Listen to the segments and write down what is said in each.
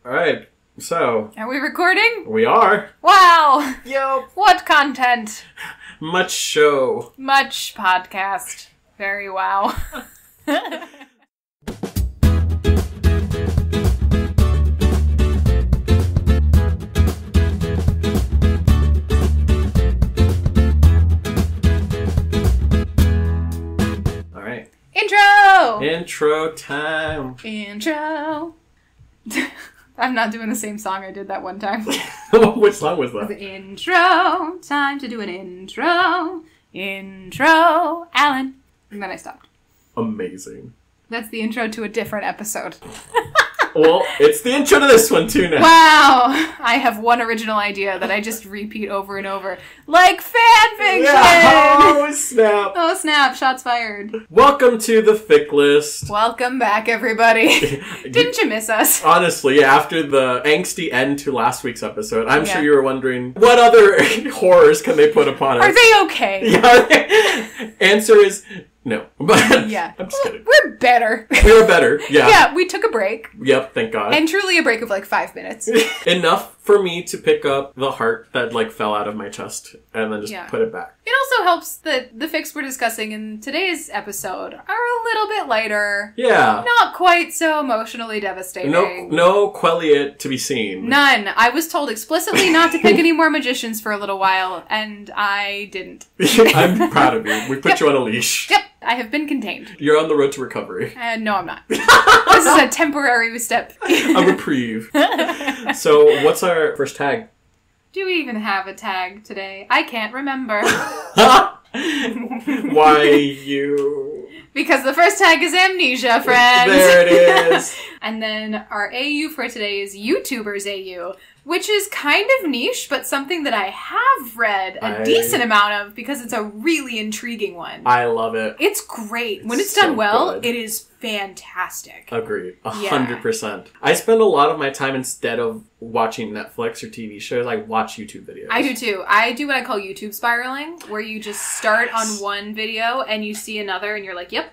All right, so... Are we recording? We are. Wow! Yep. What content? Much show. Much podcast. Very wow. All right. Intro! Intro time. Intro. I'm not doing the same song I did that one time. Which song was that? The intro. Time to do an intro. Intro. Alan. And then I stopped. Amazing. That's the intro to a different episode. Well, it's the intro to this one too now. Wow! I have one original idea that I just repeat over and over. Like fanfiction! Yeah. Oh, snap. Oh, snap. Shots fired. Welcome to the fic list. Welcome back, everybody. Didn't you miss us? Honestly, after the angsty end to last week's episode, I'm Yeah. sure you were wondering, what other horrors can they put upon us? Are they okay? Yeah. Answer is no. But Yeah. I'm just kidding. We're better. We were better. Yeah. Yeah, we took a break. Yep, thank God. And truly a break of like 5 minutes. Enough for me to pick up the heart that like fell out of my chest and then just Yeah. put it back. It also helps that the fics we're discussing in today's episode are a little bit lighter. Yeah. Not quite so emotionally devastating. No Quelliot to be seen. None. I was told explicitly not to pick any more magicians for a little while, and I didn't. I'm proud of you. We put you on a leash. Yep, I have been contained. You're on the road to recovery. No, I'm not. This is a temporary step. A reprieve. So, what's our first tag? Do we even have a tag today? I can't remember. Why you? Because the first tag is Amnesia, friends. There it is. And then our AU for today is Youtubers AU, which is kind of niche, but something that I have read a decent amount of because it's a really intriguing one. I love it. It's great. When it's So done well, good. it is fantastic. Agreed. 100%. I spend a lot of my time, instead of watching Netflix or TV shows, I watch YouTube videos. I do too. I do what I call YouTube spiraling, where you just start on one video and you see another and you're like, yep.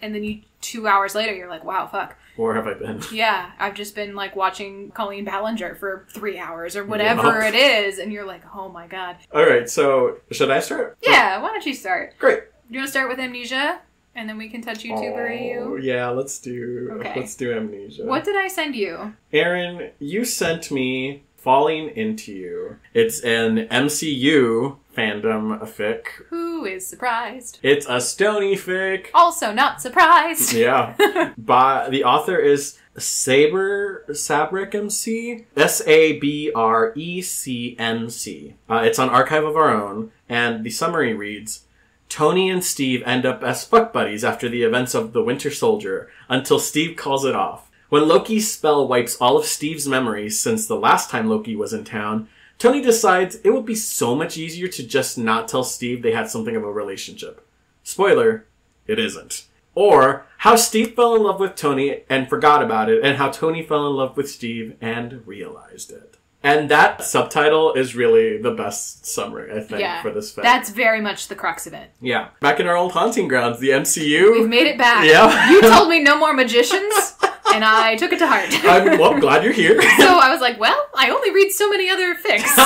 And then 2 hours later, you're like, wow, fuck. Where have I been? Yeah, I've just been like watching Colleen Ballinger for 3 hours or whatever it is. And you're like, oh my God. All right, so should I start? Yeah, why don't you start? Great. You want to start with Amnesia? And then we can touch YouTuber AU? Yeah, let's do Amnesia. What did I send you? Erin, you sent me Falling Into You. It's an MCU fandom fic. Who is surprised? It's a stony fic. Also not surprised. Yeah. The author is sabrecmc. SABRECMC. It's on Archive of Our Own, and the summary reads, Tony and Steve end up as fuck buddies after the events of The Winter Soldier, until Steve calls it off. When Loki's spell wipes all of Steve's memories since the last time Loki was in town, Tony decides it would be so much easier to just not tell Steve they had something of a relationship. Spoiler, it isn't. Or, how Steve fell in love with Tony and forgot about it, and how Tony fell in love with Steve and realized it. And that subtitle is really the best summary, I think, for this fic. That's very much the crux of it. Yeah. Back in our old haunting grounds, the MCU. We've made it back. Yeah. You told me no more magicians, and I took it to heart. I'm glad you're here. So I was like, well, I only read so many other fics, so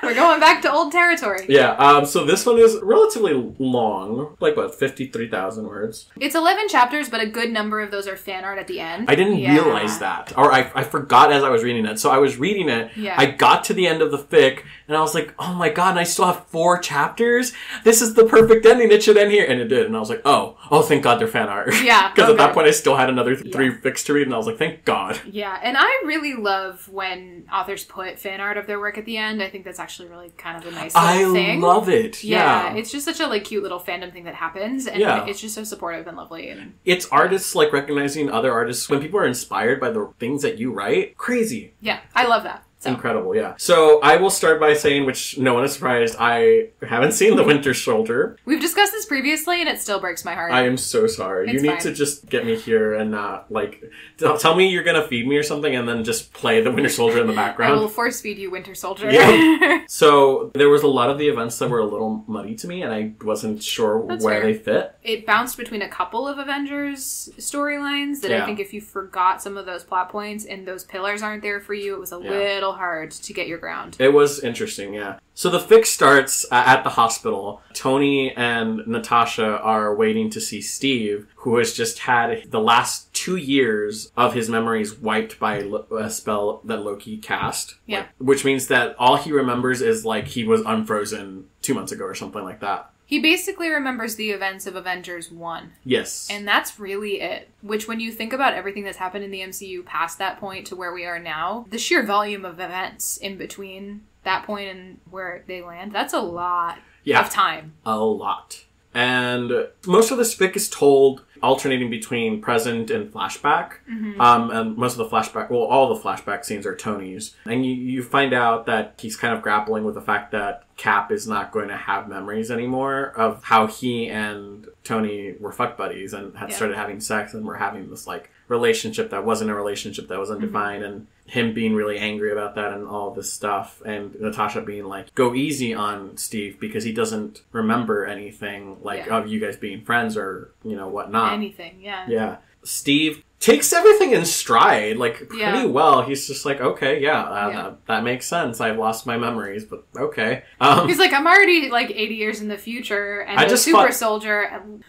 we're going back to old territory. Yeah, so this one is relatively long, like, 53,000 words. It's 11 chapters, but a good number of those are fan art at the end. I didn't realize that, or I forgot as I was reading it. So I was reading it, I got to the end of the fic, and I was like, oh my God, and I still have 4 chapters? This is the perfect ending, it should end here. And it did, and I was like, oh, thank God they're fan art. Yeah. Because at that point I still had another 3 fics to read, and I was like, thank God. Yeah, and I really love when authors put fan art of their work at the end. I think that's actually really kind of a nice little thing. I love it. Yeah. It's just such a like cute little fandom thing that happens, and it's just so supportive and lovely. And it's artists like recognizing other artists when people are inspired by the things that you write. Crazy. Yeah, I love that. So. Incredible, yeah. So I will start by saying, which no one is surprised, I haven't seen The Winter Soldier. We've discussed this previously, and it still breaks my heart. I am so sorry. You need to just get me here and not, like, tell me you're gonna feed me or something, and then just play The Winter Soldier in the background. I will force feed you Winter Soldier. Yeah. So there was a lot of the events that were a little muddy to me, and I wasn't sure where they fit. It bounced between a couple of Avengers storylines that I think if you forgot some of those plot points and those pillars aren't there for you, it was a little hard to get your ground. It was interesting, yeah. So the fic starts at the hospital. Tony and Natasha are waiting to see Steve, who has just had the last 2 years of his memories wiped by a spell that Loki cast. Yeah. Which means that all he remembers is like he was unfrozen 2 months ago or something like that. He basically remembers the events of Avengers 1. Yes. And that's really it. Which, when you think about everything that's happened in the MCU past that point to where we are now, the sheer volume of events in between that point and where they land, that's a lot of time. A lot. And most of this fic is told alternating between present and flashback. Mm-hmm. And most of the flashback, well, all the flashback scenes are Tony's. And you find out that he's kind of grappling with the fact that Cap is not going to have memories anymore of how he and Tony were fuck buddies and had started having sex and were having this, like, relationship that wasn't a relationship, that was undefined, and him being really angry about that and all this stuff, and Natasha being like, go easy on Steve because he doesn't remember anything, like, of you guys being friends or, you know, whatnot. Anything, yeah. Yeah. Steve takes everything in stride, like, pretty well. He's just like, okay, that makes sense. I've lost my memories, but okay. He's like, I'm already, like, 80 years in the future, and a super soldier. And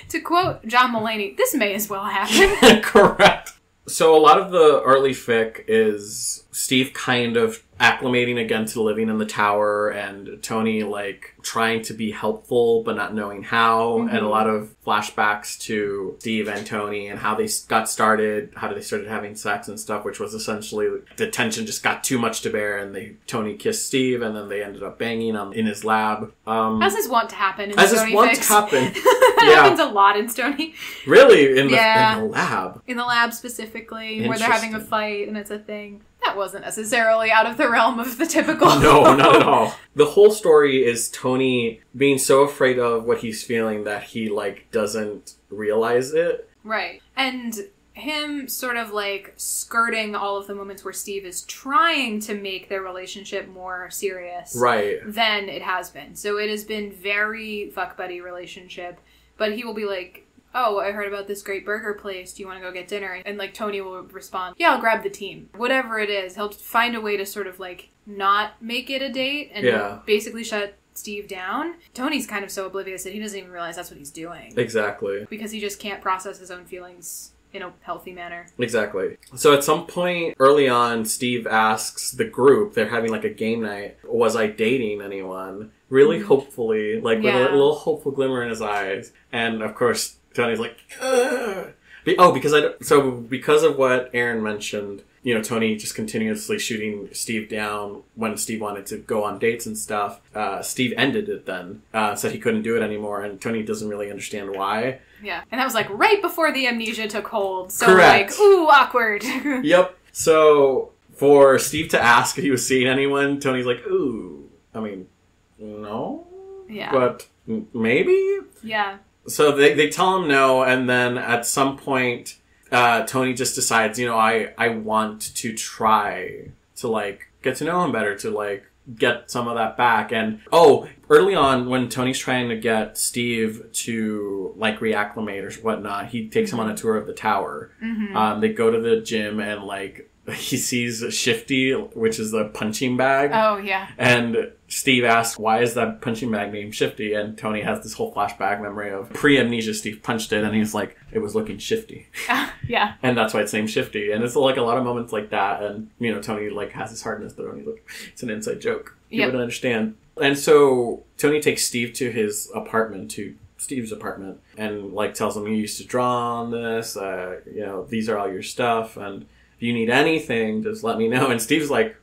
to quote John Mulaney, this may as well happen. Correct. So a lot of the early fic is Steve kind of acclimating again to living in the tower, and Tony, like, trying to be helpful but not knowing how, and a lot of flashbacks to Steve and Tony and how they got started, how they started having sex and stuff, which was essentially the tension just got too much to bear, and Tony kissed Steve, and then they ended up banging in his lab. As is wont to happen in As Stony is wont fics. to happen. That happens a lot in Stony. Really? In the lab? In the lab specifically, where they're having a fight and it's a thing. That wasn't necessarily out of the realm of the typical. No, not at all. The whole story is Tony being so afraid of what he's feeling that he, like, doesn't realize it. Right. And him sort of, like, skirting all of the moments where Steve is trying to make their relationship more serious. Right. Than it has been. So it has been very fuck buddy relationship. But he will be like, oh, I heard about this great burger place. Do you want to go get dinner? And, like, Tony will respond, yeah, I'll grab the team. Whatever it is, he'll find a way to sort of, like, not make it a date and basically shut Steve down. Tony's kind of so oblivious that he doesn't even realize that's what he's doing. Exactly. Because he just can't process his own feelings in a healthy manner. Exactly. So at some point early on, Steve asks the group, they're having, like, a game night, was I dating anyone? Really hopefully, like, with a little hopeful glimmer in his eyes. And, of course, Tony's like, ugh. Because of what Erin mentioned, you know, Tony just continuously shooting Steve down when Steve wanted to go on dates and stuff. Steve ended it then, said he couldn't do it anymore, and Tony doesn't really understand why. Yeah, and that was, like, right before the amnesia took hold. So, correct. Like, ooh, awkward. Yep. So, for Steve to ask if he was seeing anyone, Tony's like, ooh, I mean, no? Yeah. But maybe? Yeah. So they tell him no, and then at some point, Tony just decides, you know, I want to try to, like, get to know him better, to, like, get some of that back. And, early on, when Tony's trying to get Steve to, like, reacclimate or whatnot, he takes him on a tour of the tower. Mm-hmm. They go to the gym and, like, he sees Shifty, which is the punching bag. Oh, yeah. And Steve asks, why is that punching bag named Shifty? And Tony has this whole flashback memory of pre-amnesia Steve punched it, and he's like, it was looking shifty. Yeah. And that's why it's named Shifty. And it's, like, a lot of moments like that. And, you know, Tony, like, has his heart in his throat, and he's like, it's an inside joke. You wouldn't understand. And so Tony takes Steve to his apartment, to Steve's apartment, and, like, tells him, you used to draw on this, you know, these are all your stuff, and if you need anything, just let me know. And Steve's like,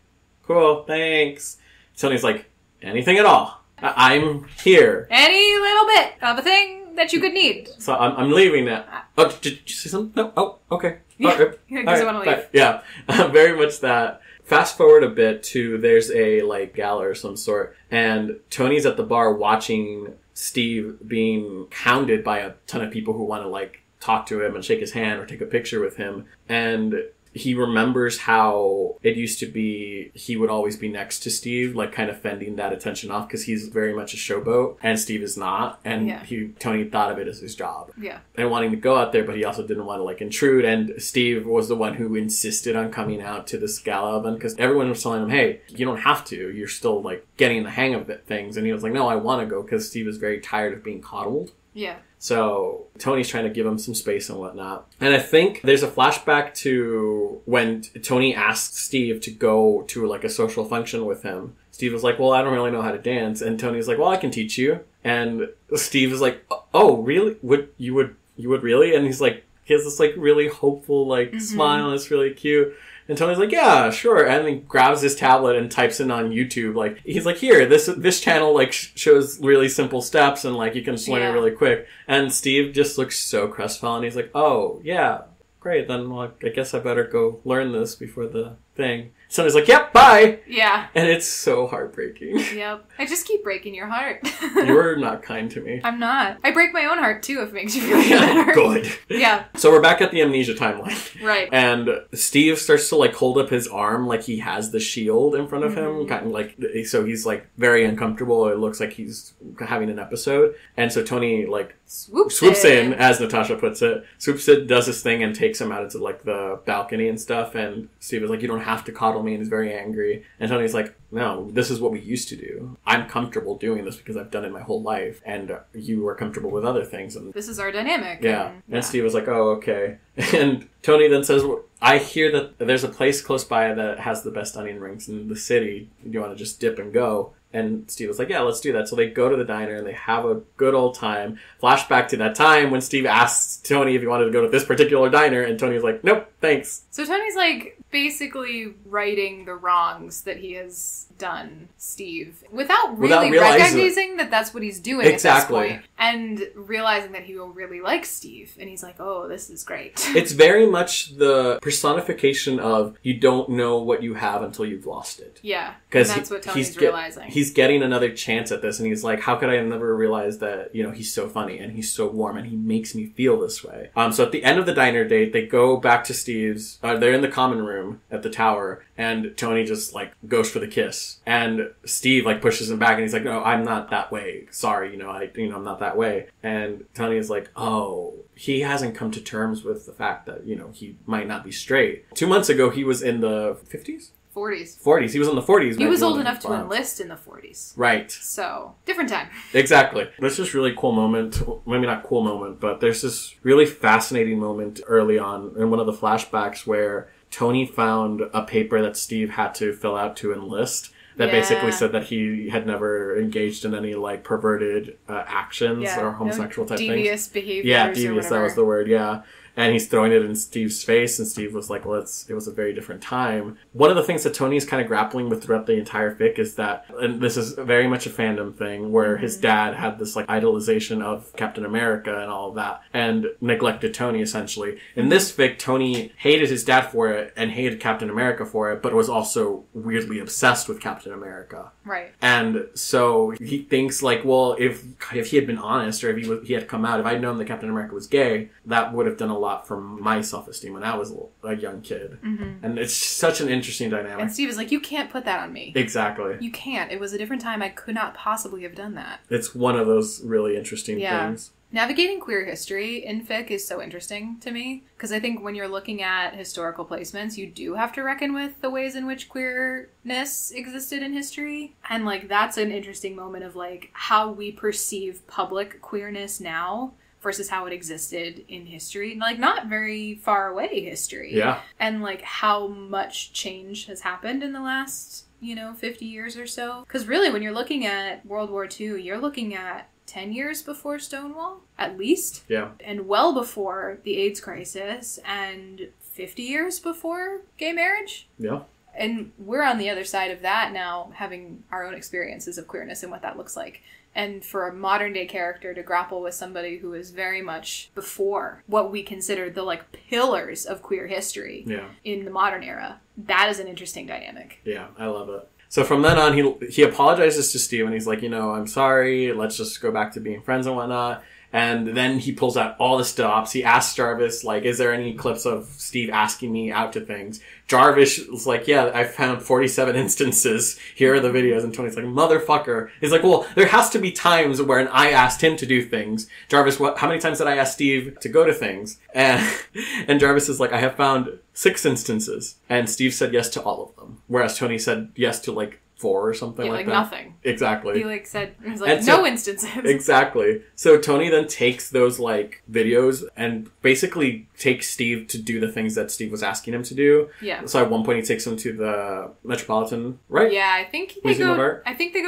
cool, thanks. Tony's like, anything at all. I'm here. Any little bit of a thing that you could need. So I'm leaving now. Oh, did you say something? No? Oh, okay. Yeah, because I want to leave. Yeah, very much that. Fast forward a bit to there's a like gala or some sort, and Tony's at the bar watching Steve being hounded by a ton of people who want to like talk to him and shake his hand or take a picture with him. And he remembers how it used to be he would always be next to Steve, like kind of fending that attention off because he's very much a showboat and Steve is not. And Tony thought of it as his job. Yeah. And wanting to go out there, but he also didn't want to like intrude. And Steve was the one who insisted on coming out to this gala event because everyone was telling him, hey, you don't have to. You're still like getting the hang of things. And he was like, no, I want to go because Steve is very tired of being coddled. Yeah. So Tony's trying to give him some space and whatnot. And I think there's a flashback to when Tony asked Steve to go to like a social function with him. Steve was like, well, I don't really know how to dance. And Tony's like, well, I can teach you. And Steve is like, oh, really? You would really? And he's like, he has this like really hopeful like smile and it's really cute. And Tony's like, yeah, sure. And he grabs his tablet and types in on YouTube. Like, he's like, here, this channel, like, shows really simple steps and, like, you can just learn it really quick. And Steve just looks so crestfallen. He's like, oh, yeah, great. Then, well, I guess I better go learn this before the thing. Tony's like, yep, bye. Yeah. And it's so heartbreaking. Yep. I just keep breaking your heart. You're not kind to me. I'm not. I break my own heart, too, if it makes you feel better. Good. Yeah. So we're back at the Amnesia timeline. Right. And Steve starts to, like, hold up his arm like he has the shield in front of him. Kind of like, so he's, like, very uncomfortable. It looks like he's having an episode. And so Tony, like, swoops in, as Natasha puts it. Swoops in, does his thing, and takes him out into, like, the balcony and stuff. And Steve is like, you don't have to coddle me, and he's very angry. And Tony's like, no, this is what we used to do. I'm comfortable doing this because I've done it my whole life, and you are comfortable with other things. And this is our dynamic. Yeah. And Steve was like, oh, okay. And Tony then says, I hear that there's a place close by that has the best onion rings in the city. Do you want to just dip and go? And Steve was like, yeah, let's do that. So they go to the diner and they have a good old time. Flashback to that time when Steve asked Tony if he wanted to go to this particular diner, and Tony was like, nope, thanks. So Tony's like basically righting the wrongs that he has done Steve without really recognizing that that's what he's doing at this point, and realizing that he will really like Steve, and he's like, oh, this is great. It's very much the personification of you don't know what you have until you've lost it. Yeah, and that's what Tony's realizing. He's getting another chance at this, and he's like, how could I have never realized that, you know, he's so funny and he's so warm and he makes me feel this way. So at the end of the diner date, they go back to Steve's, they're in the common room at the tower, and Tony just like goes for the kiss. And Steve like pushes him back and he's like, no, I'm not that way. Sorry, I'm not that way. And Tony is like, oh, he hasn't come to terms with the fact that, he might not be straight. 2 months ago, he was in the 50s? 40s. He was in the 40s. He was old enough to enlist in the 40s. Right. So, different time. Exactly. There's this really cool moment, maybe not cool moment, but there's this really fascinating moment early on in one of the flashbacks where Tony found a paper that Steve had to fill out to enlist that basically said that he had never engaged in any, like, perverted actions or homosexual type things. Devious behaviors. Yeah, devious, that was the word, yeah. And he's throwing it in Steve's face, and Steve was like, well, it was a very different time. One of the things that Tony's kind of grappling with throughout the entire fic is that, and this is very much a fandom thing, where his dad had this like idolization of Captain America and all of that, and neglected Tony, essentially. In this fic, Tony hated his dad for it, and hated Captain America for it, but was also weirdly obsessed with Captain America. Right. And so he thinks like, well, if he had been honest, or if he had come out, if I'd known that Captain America was gay, that would have done a lot for my self-esteem when I was a young kid. And it's such an interesting dynamic. And Steve is like, you can't put that on me. Exactly. You can't. It was a different time. I could not possibly have done that. It's one of those really interesting things. Navigating queer history in fic is so interesting to me, because I think when you're looking at historical placements, you do have to reckon with the ways in which queerness existed in history. And like, that's an interesting moment of like how we perceive public queerness now versus how it existed in history. Like, not very far away history. Yeah. And, like, how much change has happened in the last, 50 years or so. Because really, when you're looking at World War II, you're looking at 10 years before Stonewall, at least. Yeah. And well before the AIDS crisis, and 50 years before gay marriage. Yeah. And we're on the other side of that now, having our own experiences of queerness and what that looks like. And for a modern day character to grapple with somebody who is very much before what we consider the like pillars of queer history in the modern era, that is an interesting dynamic. Yeah, I love it. So from then on, he apologizes to Steve and he's like, I'm sorry, let's just go back to being friends and whatnot. And then he pulls out all the stops. He asks Jarvis, like, is there any clips of Steve asking me out to things? Jarvis is like, yeah, I found 47 instances. Here are the videos. And Tony's like, motherfucker. He's like, well, there has to be times when I asked him to do things. Jarvis, how many times did I ask Steve to go to things? And Jarvis is like, I have found 6 instances. And Steve said yes to all of them. Whereas Tony said yes to, like, 4 or something like that. Nothing. Exactly. He was like, no instances. Exactly. So Tony then takes those like videos and basically takes Steve to do the things that Steve was asking him to do. Yeah. So at one point he takes him to the Metropolitan, right? Yeah, I think they go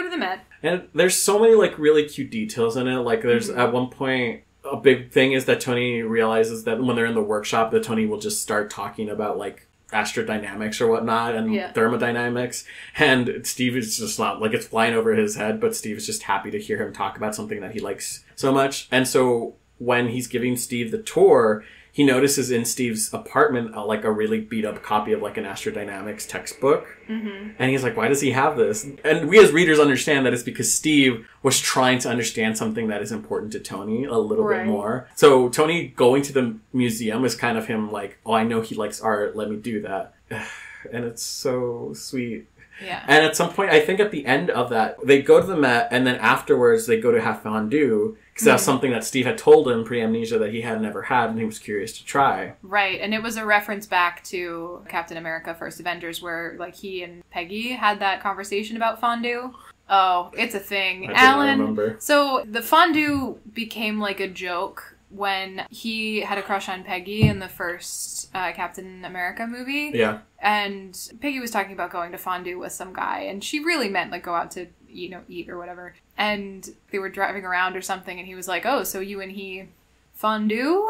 to the Met. And there's so many like really cute details in it. Like there's at one point, a big thing is that Tony realizes that when they're in the workshop that Tony will just start talking about like astrodynamics or whatnot and thermodynamics, and Steve is just not like, it's flying over his head, but Steve is just happy to hear him talk about something that he likes so much. And so when he's giving Steve the tour, he notices in Steve's apartment like a really beat up copy of like an astrodynamics textbook. And he's like, why does he have this? And we as readers understand that it's because Steve was trying to understand something that is important to Tony a little bit more. So Tony going to the museum is kind of him like, oh, I know he likes art, let me do that. And it's so sweet. Yeah. And at some point, I think at the end of that, they go to the Met, and then afterwards they go to have fondue, because that's something that Steve had told him pre-Amnesia that he had never had, and he was curious to try. Right, and it was a reference back to Captain America: First Avengers, where like he and Peggy had that conversation about fondue. Oh, it's a thing. I remember. So the fondue became like a joke when he had a crush on Peggy in the first Captain America movie. Yeah. And Peggy was talking about going to fondue with some guy, and she really meant like go out to, eat or whatever. And they were driving around or something, and he was like, oh, so you and he fondue?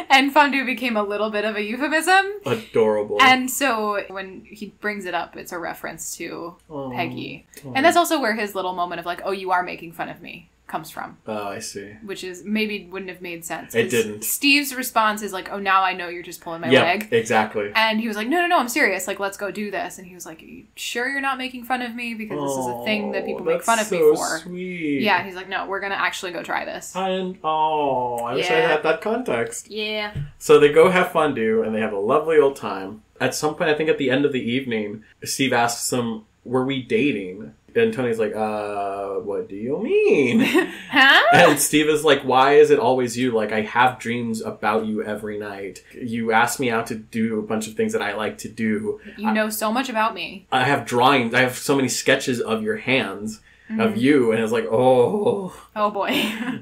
And fondue became a little bit of a euphemism. Adorable. And so when he brings it up, it's a reference to Peggy. And that's also where his little moment of like, oh, you are making fun of me comes from. Oh, I see. Which is maybe wouldn't have made sense. It didn't. Steve's response is like, oh, now I know you're just pulling my leg. Yeah, exactly. And he was like, no, I'm serious. Like, let's go do this. And he was like, are you sure you're not making fun of me? Because this is a thing that people make fun of me for. Sweet. Yeah, he's like, no, we're going to actually go try this. I wish I had that context. Yeah. So they go have fondue, and they have a lovely old time. At some point, I think at the end of the evening, Steve asks him, were we dating? And Tony's like, what do you mean? Huh? And Steve is like, why is it always you? Like, I have dreams about you every night. You ask me out to do a bunch of things that I like to do. You know so much about me. I have drawings. I have so many sketches of your hands, of you. And it's like, oh. Oh, boy.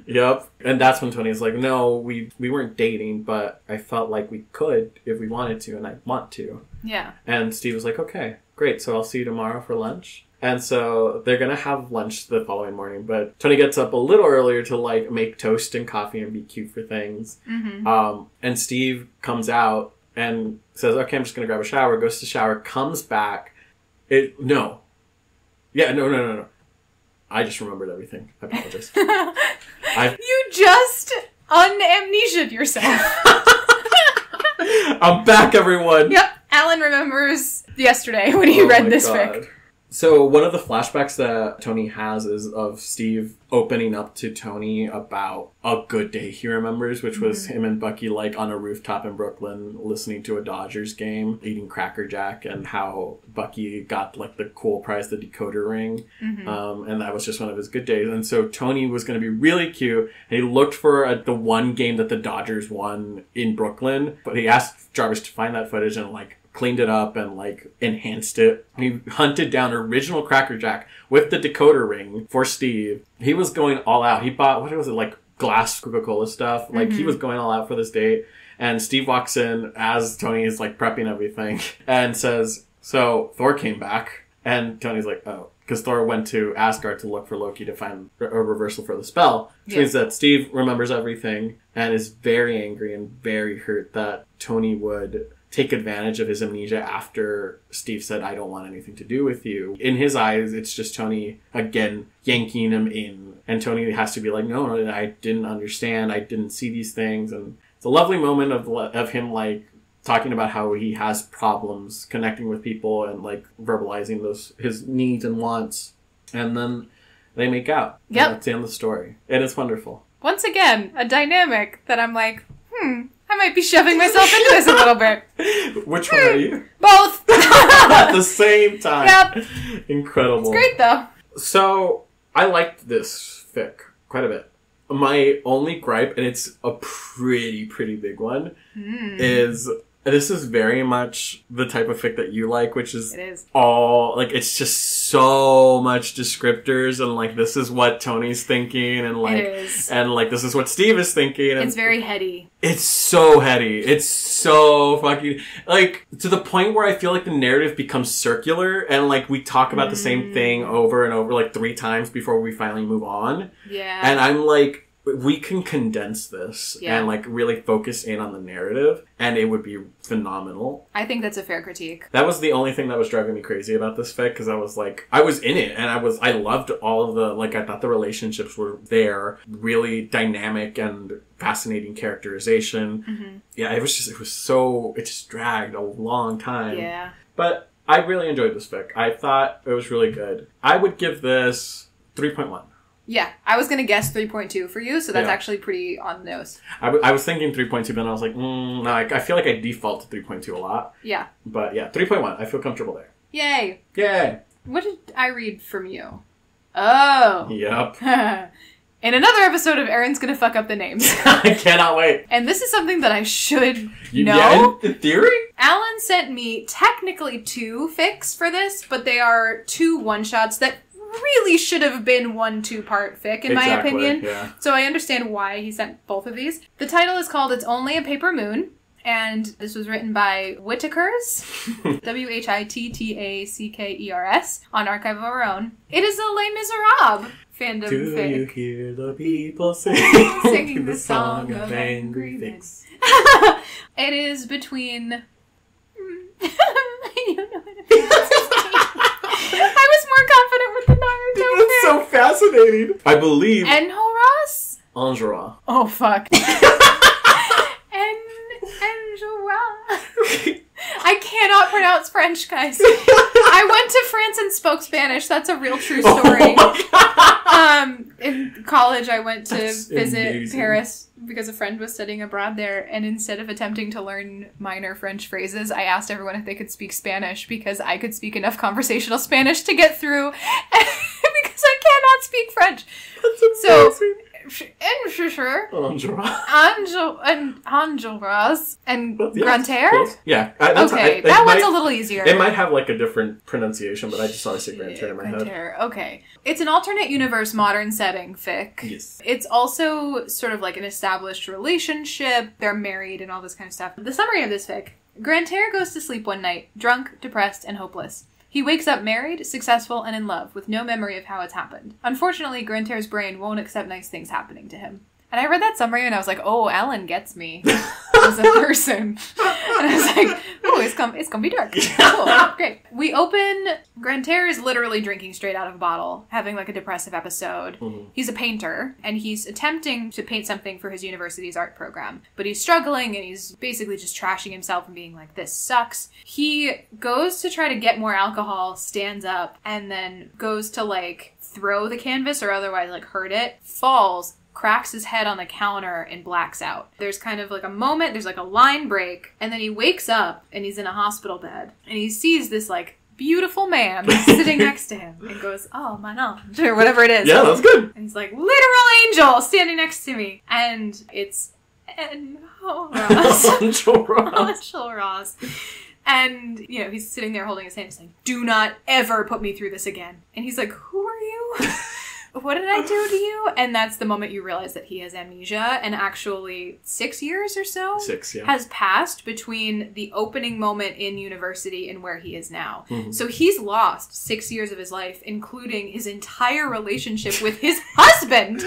Yep. And that's when Tony's like, no, we weren't dating, but I felt like we could if we wanted to, and I want to. Yeah. And Steve was like, okay, great. So I'll see you tomorrow for lunch. And so they're going to have lunch the following morning, but Tony gets up a little earlier to like make toast and coffee and be cute for things. And Steve comes out and says, okay, I'm just going to grab a shower, goes to shower, comes back. No. I just remembered everything. I apologize. You just un-amnesia'd yourself. I'm back, everyone. Yep. Alan remembers yesterday when he read this fic. So one of the flashbacks that Tony has is of Steve opening up to Tony about a good day he remembers, which was him and Bucky like on a rooftop in Brooklyn listening to a Dodgers game, eating Cracker Jack, and how Bucky got like the cool prize, the decoder ring. And that was just one of his good days. And so Tony was going to be really cute, and he looked for the one game that the Dodgers won in Brooklyn, but he asked Jarvis to find that footage and like cleaned it up and like enhanced it. He hunted down original Cracker Jack with the decoder ring for Steve. He was going all out. He bought, what was it, like glass Coca-Cola stuff. Like he was going all out for this date. And Steve walks in as Tony is like prepping everything and says, so Thor came back. And Tony's like, oh, because Thor went to Asgard to look for Loki to find a reversal for the spell. Which means that Steve remembers everything and is very angry and very hurt that Tony would take advantage of his amnesia after Steve said, I don't want anything to do with you. In his eyes, it's just Tony, again, yanking him in. And Tony has to be like, no, I didn't understand. I didn't see these things. And it's a lovely moment of him, like, talking about how he has problems connecting with people and, like, verbalizing his needs and wants. And then they make out. Yep. And that's the end of the story. And it's wonderful. Once again, a dynamic that I'm like, I might be shoving myself into this a little bit. Which one are you? Both. At the same time. Yep. Incredible. It's great, though. So, I liked this fic quite a bit. My only gripe, and it's a pretty big one, is this is very much the type of fic that you like, which is, all, like, it's just so much descriptors, and, like, this is what Tony's thinking, and, like, and, like, this is what Steve is thinking. And it's very heady. It's so heady. It's so fucking, like, to the point where I feel like the narrative becomes circular, and, like, we talk about the same thing over and over, like, 3 times before we finally move on. Yeah. And I'm like, we can condense this and, like, really focus in on the narrative, and it would be phenomenal. I think that's a fair critique. That was the only thing that was driving me crazy about this fic, because I was like, I was in it, and I loved all of the, like, I thought the relationships were there, really dynamic and fascinating characterization. Yeah, it just dragged a long time. Yeah. But I really enjoyed this fic. I thought it was really good. I would give this 3.1. Yeah, I was going to guess 3.2 for you, so that's actually pretty on the nose. I was thinking 3.2, but then I was like, no, I feel like I default to 3.2 a lot. Yeah. But yeah, 3.1. I feel comfortable there. Yay. Yay. What did I read from you? Oh. Yep. In another episode of Erin's Gonna Fuck Up the Names. I cannot wait. And this is something that I should know. Yeah, in theory? Alan sent me technically 2 fics for this, but they are 2 one-shots that really should have been 1 2-part fic, in my opinion. Yeah. So I understand why he sent both of these. The title is called It's Only a Paper Moon, and this was written by whittackers, Whittackers, on Archive of Our Own. It is a Les Miserables fandom Do fic. you hear the people singing the song of angry fics? It is between... I don't know what it is. I was more confident with the Naruto fic. It's so fascinating. I believe... Enjolras? Enjolras. Oh, fuck. Enjolras. I cannot pronounce French, guys. I went to France and spoke Spanish. That's a real true story. In college, I went to visit Paris because a friend was studying abroad there, and instead of attempting to learn minor French phrases, I asked everyone if they could speak Spanish because I could speak enough conversational Spanish to get through because I cannot speak French. That's amazing. Enjolras and Grantaire? Yeah. That one's a little easier. It might have like a different pronunciation, but I just always say Grantaire in my head. Okay. It's an alternate universe modern setting fic. Yes. It's also sort of like an established relationship. They're married and all this kind of stuff. The summary of this fic. Grantaire goes to sleep one night, drunk, depressed, and hopeless. He wakes up married, successful, and in love, with no memory of how it's happened. Unfortunately, Grantaire's brain won't accept nice things happening to him. And I read that summary and I was like, oh, Alan gets me as a person. And I was like, oh, it's gonna be dark. Cool, great. We open, Grantaire is literally drinking straight out of a bottle, having like a depressive episode. He's a painter, and he's attempting to paint something for his university's art program. But he's struggling, and he's basically just trashing himself and being like, this sucks. He goes to try to get more alcohol, stands up, and then goes to like throw the canvas or otherwise like hurt it, falls, cracks his head on the counter, and blacks out. There's kind of like a moment, there's like a line break, and then he wakes up and he's in a hospital bed and he sees this like beautiful man sitting next to him and goes, oh, my ange, or whatever it is. Yeah, that's good. And he's like, literal angel standing next to me. And it's Enjolras. And, you know, he's sitting there holding his hand and saying, do not ever put me through this again. And he's like, who are you? What did I do to you? And that's the moment you realize that he has amnesia, and actually 6 years or so has passed between the opening moment in university and where he is now. So he's lost 6 years of his life, including his entire relationship with his husband.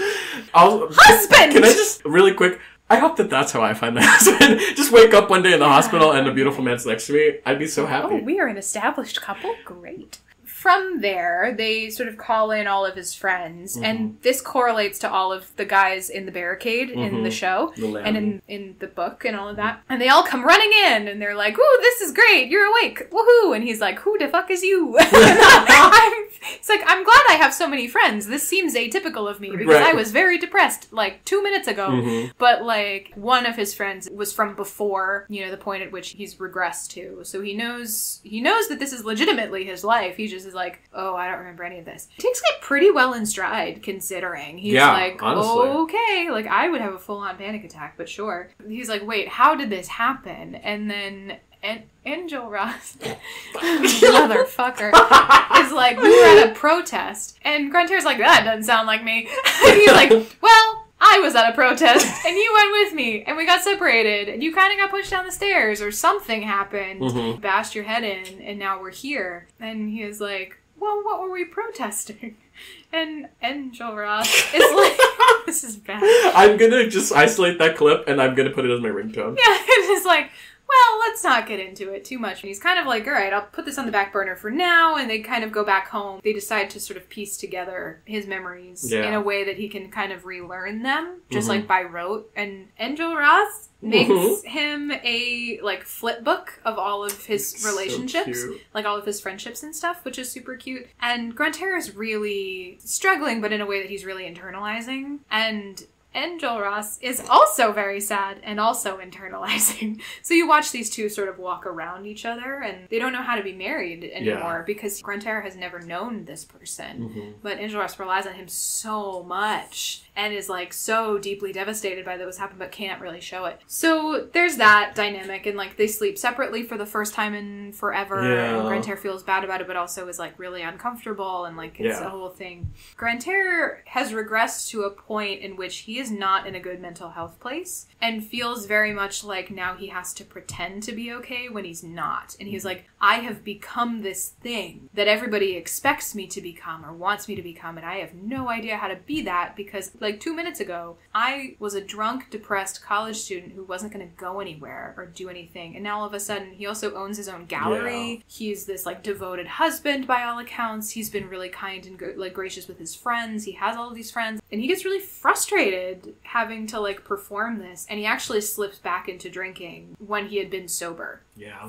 Can I just, really quick, I hope that that's how I find my husband. Just wake up one day in the hospital and a beautiful man's next to me. I'd be so happy. Oh, we are an established couple? Great. From there, they sort of call in all of his friends, and this correlates to all of the guys in the barricade in the show, and in the book and all of that. And they all come running in, and they're like, ooh, this is great, you're awake, woohoo! And he's like, who the fuck is you? It's like, I'm glad I have so many friends. This seems atypical of me, because I was very depressed, like, 2 minutes ago. But, like, one of his friends was from before, you know, the point at which he's regressed to. So he knows that this is legitimately his life. He just is like, oh, I don't remember any of this. He takes it pretty well in stride, considering. He's like, honestly. Okay, like, I would have a full-on panic attack, but sure. He's like, wait, how did this happen? And then Angel Ross, motherfucker, is like, we were at a protest. And Grantair's like, that doesn't sound like me. And he's like, well, I was at a protest, and you went with me, and we got separated, and you kind of got pushed down the stairs, or something happened, bashed your head in, and now we're here. And he is like, well, what were we protesting? And Angel Ross is like, this is bad. I'm gonna just isolate that clip, and I'm gonna put it as my ringtone. Yeah, and it's like, well, let's not get into it too much. And he's kind of like, all right, I'll put this on the back burner for now. And they kind of go back home. They decide to sort of piece together his memories in a way that he can kind of relearn them, just like by rote. And Angel Ross makes him a, like, flip book of all of his relationships, so like all of his friendships and stuff, which is super cute. And Grantair is really struggling, but in a way that he's really internalizing. And Angel Ross is also very sad and also internalizing. So you watch these two sort of walk around each other, and they don't know how to be married anymore because Grantair has never known this person. But Angel Ross relies on him so much and is like so deeply devastated by what's happened but can't really show it. So there's that dynamic, and like they sleep separately for the first time in forever. And Grantair feels bad about it but also is like really uncomfortable, and like it's a whole thing. Grantair has regressed to a point in which he is not in a good mental health place and feels very much like now he has to pretend to be okay when he's not. And he's like, I have become this thing that everybody expects me to become or wants me to become, and I have no idea how to be that because like 2 minutes ago, I was a drunk, depressed college student who wasn't going to go anywhere or do anything. And now all of a sudden, he also owns his own gallery. He's this like devoted husband by all accounts. He's been really kind and like gracious with his friends. He has all of these friends, and he gets really frustrated having to like perform this. And he actually slips back into drinking when he had been sober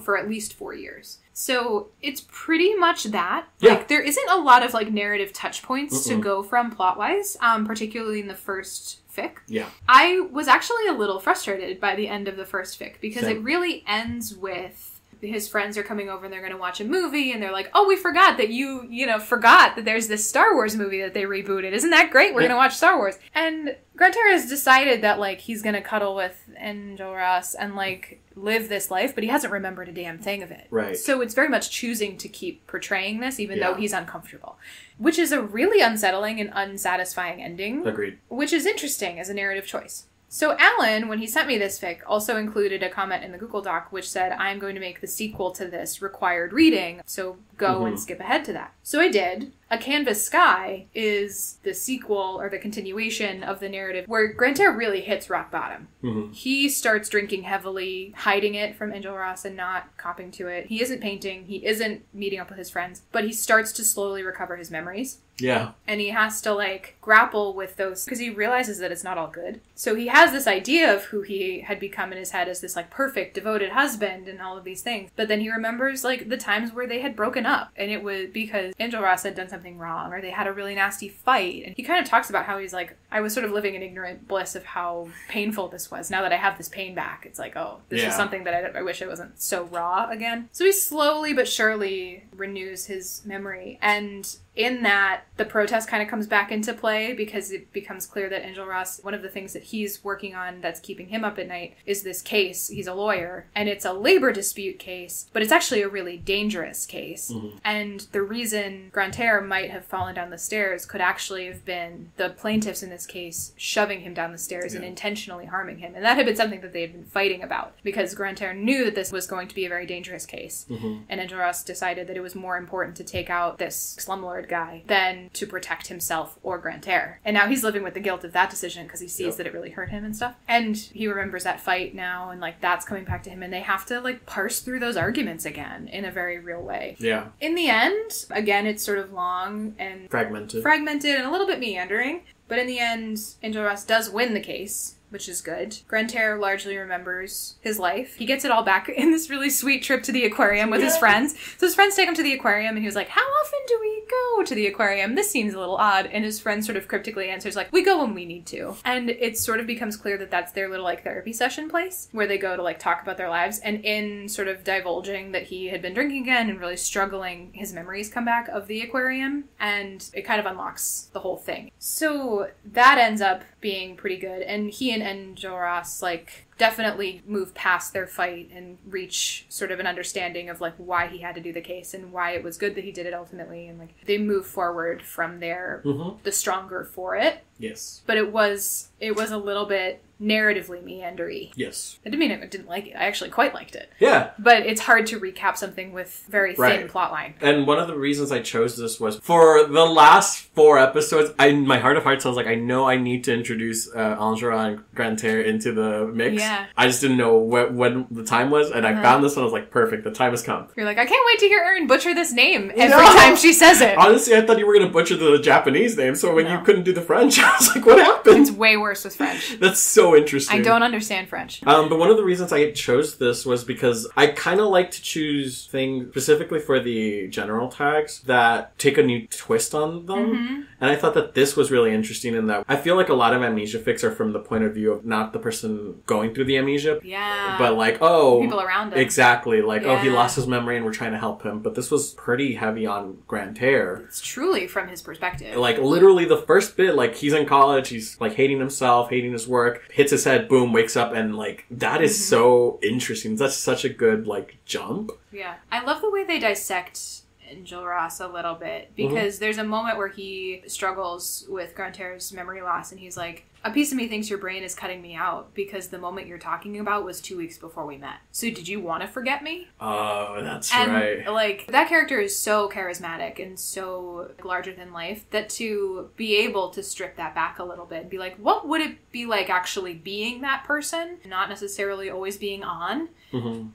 for at least 4 years. So it's pretty much that. Like, there isn't a lot of like narrative touch points to go from plot-wise, particularly in the first fic. I was actually a little frustrated by the end of the first fic because it really ends with his friends are coming over and they're going to watch a movie, and they're like, oh, we forgot that you forgot that there's this Star Wars movie that they rebooted. Isn't that great? We're going to watch Star Wars. And Grantair has decided that, like, he's going to cuddle with Angel Ross and, like, live this life, but he hasn't remembered a damn thing of it. Right. So it's very much choosing to keep portraying this, even though he's uncomfortable. Which is a really unsettling and unsatisfying ending. Agreed. Which is interesting as a narrative choice. So Alan, when he sent me this fic, also included a comment in the Google Doc which said, I'm going to make the sequel to this required reading, so go and skip ahead to that. So I did. A Canvas Sky is the sequel or the continuation of the narrative where Grantair really hits rock bottom. He starts drinking heavily, hiding it from Angel Ross and not copping to it. He isn't painting. He isn't meeting up with his friends, but he starts to slowly recover his memories. And he has to, like, grapple with those because he realizes that it's not all good. So he has this idea of who he had become in his head as this, like, perfect, devoted husband and all of these things. But then he remembers, like, the times where they had broken up, and it was because Angel Ross had done something wrong or they had a really nasty fight. And he kind of talks about how he's like, I was sort of living in ignorant bliss of how painful this was. Now that I have this pain back, it's like, oh, this is something that I wish it wasn't so raw again. So he slowly but surely renews his memory, and in that, the protest kind of comes back into play because it becomes clear that Angel Ross, one of the things that he's working on that's keeping him up at night is this case. He's a lawyer, and it's a labor dispute case, but it's actually a really dangerous case. And the reason Grantair might have fallen down the stairs could actually have been the plaintiffs in this case shoving him down the stairs and intentionally harming him. And that had been something that they had been fighting about because Grantair knew that this was going to be a very dangerous case. And Angel Ross decided that it was more important to take out this slumlord straightforward guy than to protect himself or Grantaire. And now he's living with the guilt of that decision because he sees that it really hurt him and stuff. And he remembers that fight now, and like that's coming back to him, and they have to like parse through those arguments again in a very real way. Yeah. In the end, again, it's sort of long and fragmented and a little bit meandering. But in the end, Enjolras does win the case, which is good. Grantaire largely remembers his life. He gets it all back in this really sweet trip to the aquarium with his friends. So his friends take him to the aquarium, and he was like, how often do we go to the aquarium? This seems a little odd. And his friend sort of cryptically answers, like, we go when we need to. And it sort of becomes clear that that's their little, like, therapy session place, where they go to, like, talk about their lives. And in sort of divulging that he had been drinking again and really struggling, his memories come back of the aquarium, and it kind of unlocks the whole thing. So that ends up being pretty good. And he and Enjolras, like, definitely move past their fight and reach sort of an understanding of, like, why he had to do the case and why it was good that he did it ultimately. And, like, they move forward from there, the stronger for it. Yes. But it was a little bit narratively meandery. Yes. I didn't mean I didn't like it. I actually quite liked it. Yeah. But it's hard to recap something with very thin plotline. And one of the reasons I chose this was for the last 4 episodes, my heart of hearts, I was like, I know I need to introduce Enjolras and Grantaire into the mix. Yeah. I just didn't know when the time was, and I found this one. I was like, perfect, the time has come. You're like, I can't wait to hear Erin butcher this name every time she says it. Honestly, I thought you were going to butcher the Japanese name, so when you couldn't do the French, I was like, what happened? It's way worse with French. That's so interesting. I don't understand French. But one of the reasons I chose this was because I kind of like to choose things specifically for the general tags that take a new twist on them. And I thought that this was really interesting in that I feel like a lot of amnesia fics are from the point of view of not the person going through the amnesia. Yeah. But like, oh. People around him. Exactly. Like, oh, he lost his memory and we're trying to help him. But this was pretty heavy on Grantaire. It's truly from his perspective. Like, literally the first bit, like, he's in college, he's like hating himself, hating his work, hits his head, boom, wakes up, and like, that is so interesting. That's such a good, like, jump. Yeah. I love the way they dissect Enjolras a little bit, because there's a moment where he struggles with Grantaire's memory loss, and he's like, a piece of me thinks your brain is cutting me out because the moment you're talking about was 2 weeks before we met. So did you want to forget me? Oh, that's right. Like, that character is so charismatic and so larger than life that to be able to strip that back a little bit and be like, what would it be like actually being that person? Not necessarily always being on.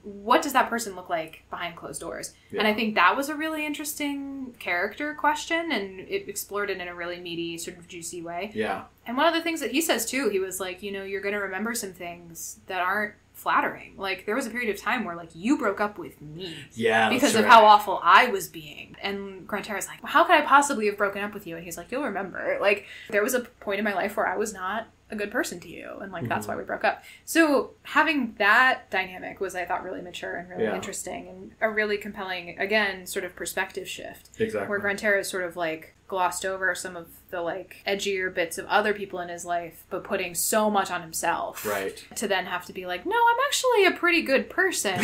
What does that person look like behind closed doors? And I think that was a really interesting character question, and it explored it in a really meaty, sort of juicy way. Yeah. And one of the things that he says too, he was like, you know, you're going to remember some things that aren't flattering. Like, there was a period of time where, like, you broke up with me. Yeah, because of how awful I was being. And Grantaire is like, well, how could I possibly have broken up with you? And he's like, you'll remember. Like, there was a point in my life where I was not a good person to you, and like that's why we broke up. So having that dynamic was, I thought, really mature and really interesting, and a really compelling, again, sort of perspective shift. Exactly. Where Grantaire is sort of like glossed over some of the like edgier bits of other people in his life, but putting so much on himself. Right. To then have to be like, no, I'm actually a pretty good person.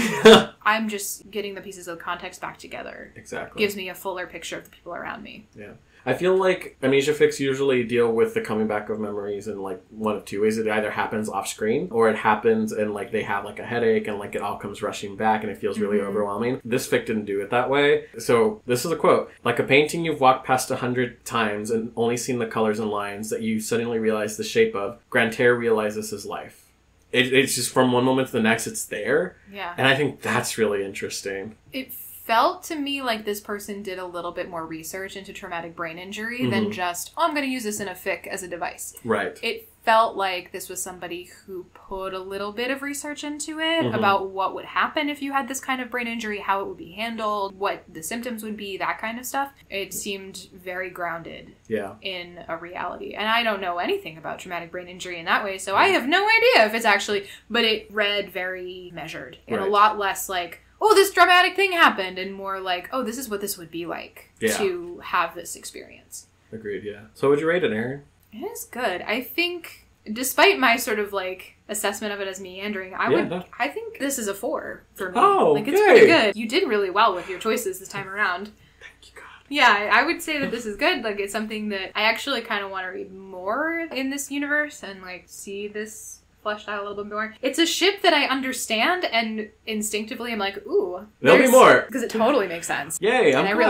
I'm just getting the pieces of context back together. Exactly. Gives me a fuller picture of the people around me. Yeah. I feel like amnesia fics usually deal with the coming back of memories in like one of 2 ways. It either happens off screen, or it happens and like they have like a headache and like it all comes rushing back and it feels really overwhelming. This fic didn't do it that way. So this is a quote: like a painting you've walked past 100 times and only seen the colors and lines that you suddenly realize the shape of, Grantaire realizes his life. It's just from one moment to the next, it's there. Yeah. And I think that's really interesting. It felt to me like this person did a little bit more research into traumatic brain injury than just, oh, I'm going to use this in a fic as a device. Right. It felt like this was somebody who put a little bit of research into it about what would happen if you had this kind of brain injury, how it would be handled, what the symptoms would be, that kind of stuff. It seemed very grounded in a reality. And I don't know anything about traumatic brain injury in that way, so I have no idea if it's actually, but it read very measured and a lot less like, oh, this dramatic thing happened, and more like, oh, this is what this would be like to have this experience. Agreed, yeah. So would you rate it, Erin? It is good. I think, despite my sort of like assessment of it as meandering, I think this is a 4 for me. Oh, like, it's pretty good. You did really well with your choices this time around. Thank you, God. Yeah, I would say that this is good. Like, it's something that I actually kind of want to read more in this universe and like see this fleshed out a little bit more. It's a ship that I understand, and instinctively I'm like, ooh. There'll be more. Because it totally makes sense. Yay, I'm glad.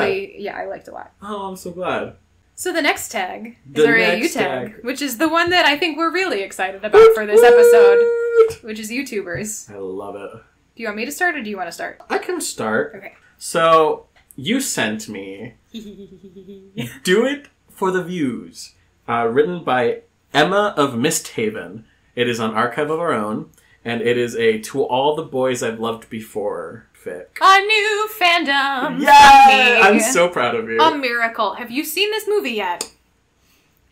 I liked it a lot. Oh, I'm so glad. So the next tag is our AU tag, which is the one that I think we're really excited about for this episode, which is YouTubers. I love it. Do you want me to start, or do you want to start? I can start. Okay. So, you sent me Do It for the Views, written by emmaofmisthaven. It is on Archive of Our Own, and it is a To All the Boys I've Loved Before fic. A new fandom. Yeah! I'm so proud of you. A miracle. Have you seen this movie yet?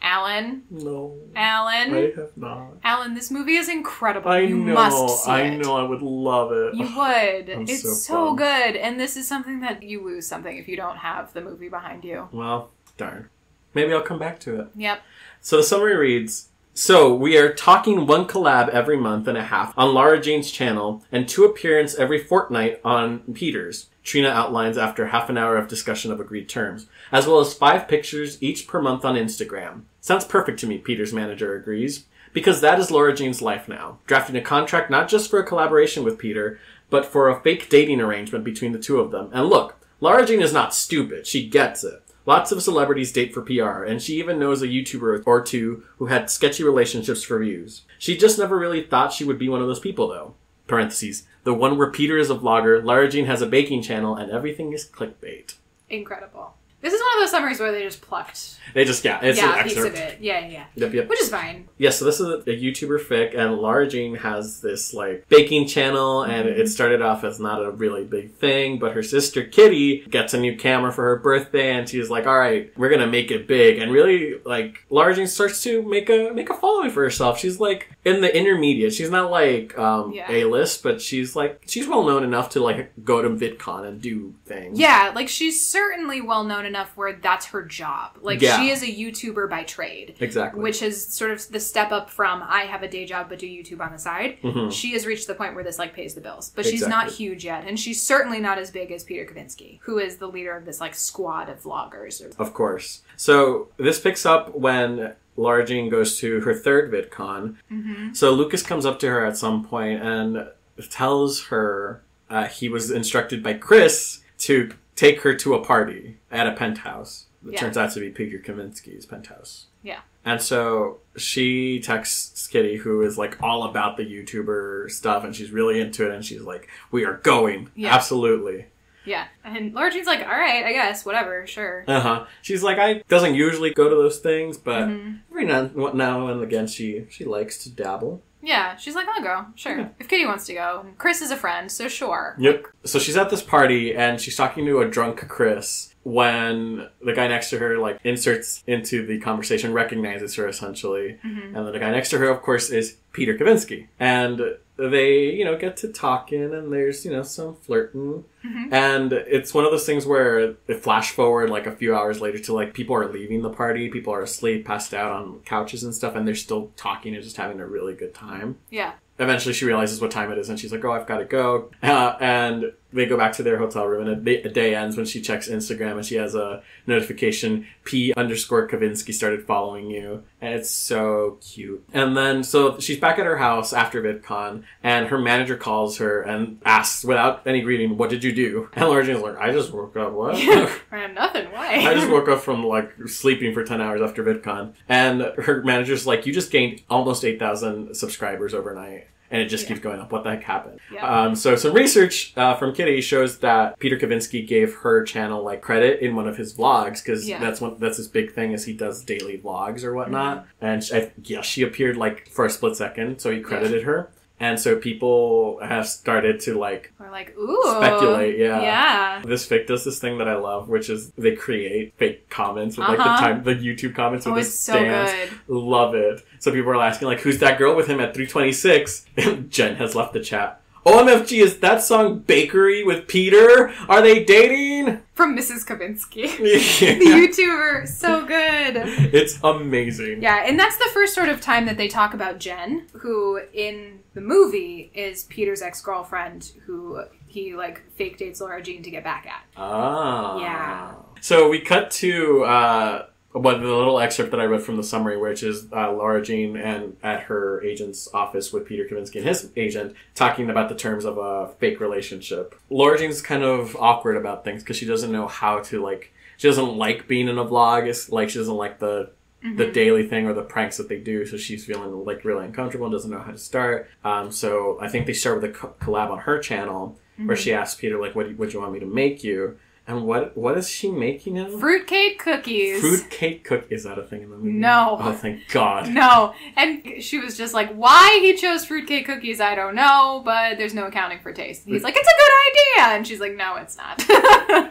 Alan? No. Alan? I have not. Alan, this movie is incredible. I you know. must see it. I know. I would love it. You would. I'm It's so good. And this is something that you lose something if you don't have the movie behind you. Well, darn. Maybe I'll come back to it. Yep. So the summary reads, so we are talking 1 collab every month and a half on Lara Jane's channel and 2 appearances every fortnight on Peter's. Trina outlines after half an hour of discussion of agreed terms, as well as 5 pictures each per month on Instagram. Sounds perfect to me, Peter's manager agrees. Because that is Lara Jane's life now. Drafting a contract not just for a collaboration with Peter, but for a fake dating arrangement between the two of them. And look, Lara Jane is not stupid. She gets it. Lots of celebrities date for PR, and she even knows a YouTuber or two who had sketchy relationships for views. She just never really thought she would be one of those people, though. Parentheses. The one where Peter is a vlogger, Lara Jane has a baking channel, and everything is clickbait. Incredible. This is one of those summaries where they just plucked. They just, it's an a piece excerpt. of it. Yeah. Yep. Which is fine. Yeah, so this is a YouTuber fic, and Lara Jane has this, baking channel, and it started off as not a really big thing, but her sister Kitty gets a new camera for her birthday, and she's like, alright, we're gonna make it big. And really, Lara Jane starts to make a following for herself. She's, in the intermediate. She's not, A-list, but she's well-known enough to, go to VidCon and do things. Yeah, she's certainly well-known enough where that's her job. She is a YouTuber by trade. Exactly. Which is sort of the step up from, I have a day job but do YouTube on the side. Mm-hmm. She has reached the point where this, pays the bills. But she's not huge yet. And she's certainly not as big as Peter Kavinsky, who is the leader of this, squad of vloggers. Of course. So, this picks up when Lara Jane goes to her 3rd VidCon. Mm-hmm. So, Lucas comes up to her at some point and tells her he was instructed by Chris to take her to a party at a penthouse. It turns out to be Peter Kavinsky's penthouse. Yeah. And so she texts Kitty, who is all about the YouTuber stuff, and she's really into it, and she's like, we are going. Yeah. Absolutely. Yeah. And Lara Jane's like, alright, I guess, whatever, sure. Uh-huh. She's like, I doesn't usually go to those things, but every now and again she likes to dabble. Yeah, she's like, I'll go. Sure. Yeah. If Kitty wants to go. And Chris is a friend, so sure. Yep. So she's at this party, and she's talking to a drunk Chris when the guy next to her, inserts into the conversation, recognizes her, essentially. Mm-hmm. And then the guy next to her, of course, is Peter Kavinsky. And they, get to talking, and there's, some flirting. Mm-hmm. And it's one of those things where they flash forward, a few hours later to, people are leaving the party, people are asleep, passed out on couches and stuff, and they're still talking and just having a really good time. Yeah. Eventually she realizes what time it is, and she's like, oh, I've got to go. And they go back to their hotel room, and a day ends when she checks Instagram, and she has a notification, P_Kavinsky started following you. And it's so cute. And then, so she's back at her house after VidCon, and her manager calls her and asks, without any greeting, what did you do? And Lara Jane's like, I just woke up, what? Nothing, why? I just woke up from, sleeping for 10 hours after VidCon. And her manager's like, you just gained almost 8,000 subscribers overnight. And it just keeps going up. What the heck happened? Yeah. So some research from Kitty shows that Peter Kavinsky gave her channel credit in one of his vlogs, because that's his big thing, is he does daily vlogs or whatnot. Mm-hmm. And she appeared for a split second, so he credited her. And so people have started to ooh, speculate. Yeah. This fic does this thing that I love, which is they create fake comments with the YouTube comments with this dance. So good. Love it. So people are asking who's that girl with him at 326? And Jen has left the chat. OMFG, is that song Bakery with Peter? Are they dating? From Mrs. Kavinsky. Yeah. The YouTuber. So good. It's amazing. Yeah, and that's the first sort of time that they talk about Jen, who in the movie is Peter's ex-girlfriend, who he fake dates Lara Jane to get back at. Ah. Yeah. So we cut to But the little excerpt that I read from the summary, which is Laura Jean and at her agent's office with Peter Kavinsky and his agent talking about the terms of a fake relationship. Laura Jean's kind of awkward about things because she doesn't know how to, like, she doesn't like being in a vlog. It's like she doesn't like the daily thing or the pranks that they do, so she's feeling like really uncomfortable and doesn't know how to start. So I think they start with a collab on her channel where she asks Peter, like, what do you want me to make you? And what is she making him? Fruitcake cookies. Fruitcake cookies. Is that a thing in the movie? No. Oh, thank God. No. And she was just like, why he chose fruitcake cookies, I don't know, but there's no accounting for taste. And he's like, it's a good idea. And she's like, no, it's not.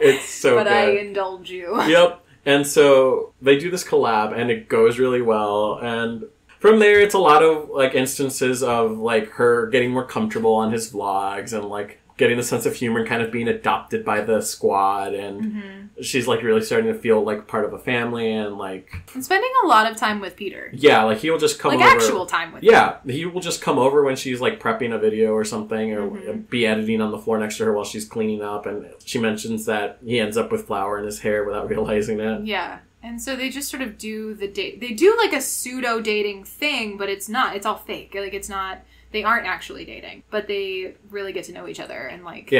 It's so but good. I indulge you. Yep. And so they do this collab, and it goes really well. And from there, it's a lot of, like, instances of, like, her getting more comfortable on his vlogs and, like, getting the sense of humor and kind of being adopted by the squad, and she's like really starting to feel like part of a family, and like and spending a lot of time with Peter. Yeah, like he will just come like over. Actual time with him. Yeah, he will just come over when she's like prepping a video or something, or be editing on the floor next to her while she's cleaning up, and she mentions that he ends up with flour in his hair without realizing it. Yeah. And so they just sort of do the date. They do like a pseudo dating thing, but it's not. It's all fake. Like it's not. They aren't actually dating, but they really get to know each other and like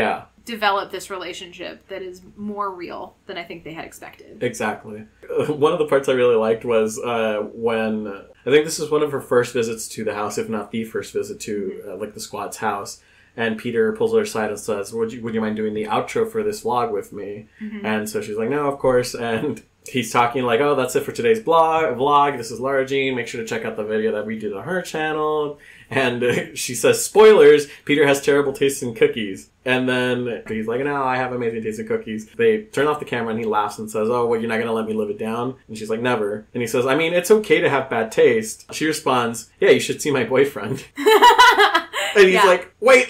develop this relationship that is more real than I think they had expected. Exactly. One of the parts I really liked was when I think this is one of her first visits to the house, if not the first visit to like the squad's house. And Peter pulls her aside and says, would you mind doing the outro for this vlog with me? And so she's like, no, of course. And he's talking like, oh, that's it for today's vlog. This is Laura Jean. Make sure to check out the video that we did on her channel. And she says, spoilers, Peter has terrible taste in cookies. And then he's like, no, I have amazing taste in cookies. They turn off the camera and he laughs and says, oh, well, you're not going to let me live it down? And she's like, never. And he says, I mean, it's okay to have bad taste. She responds, yeah, you should see my boyfriend. And he's like, wait,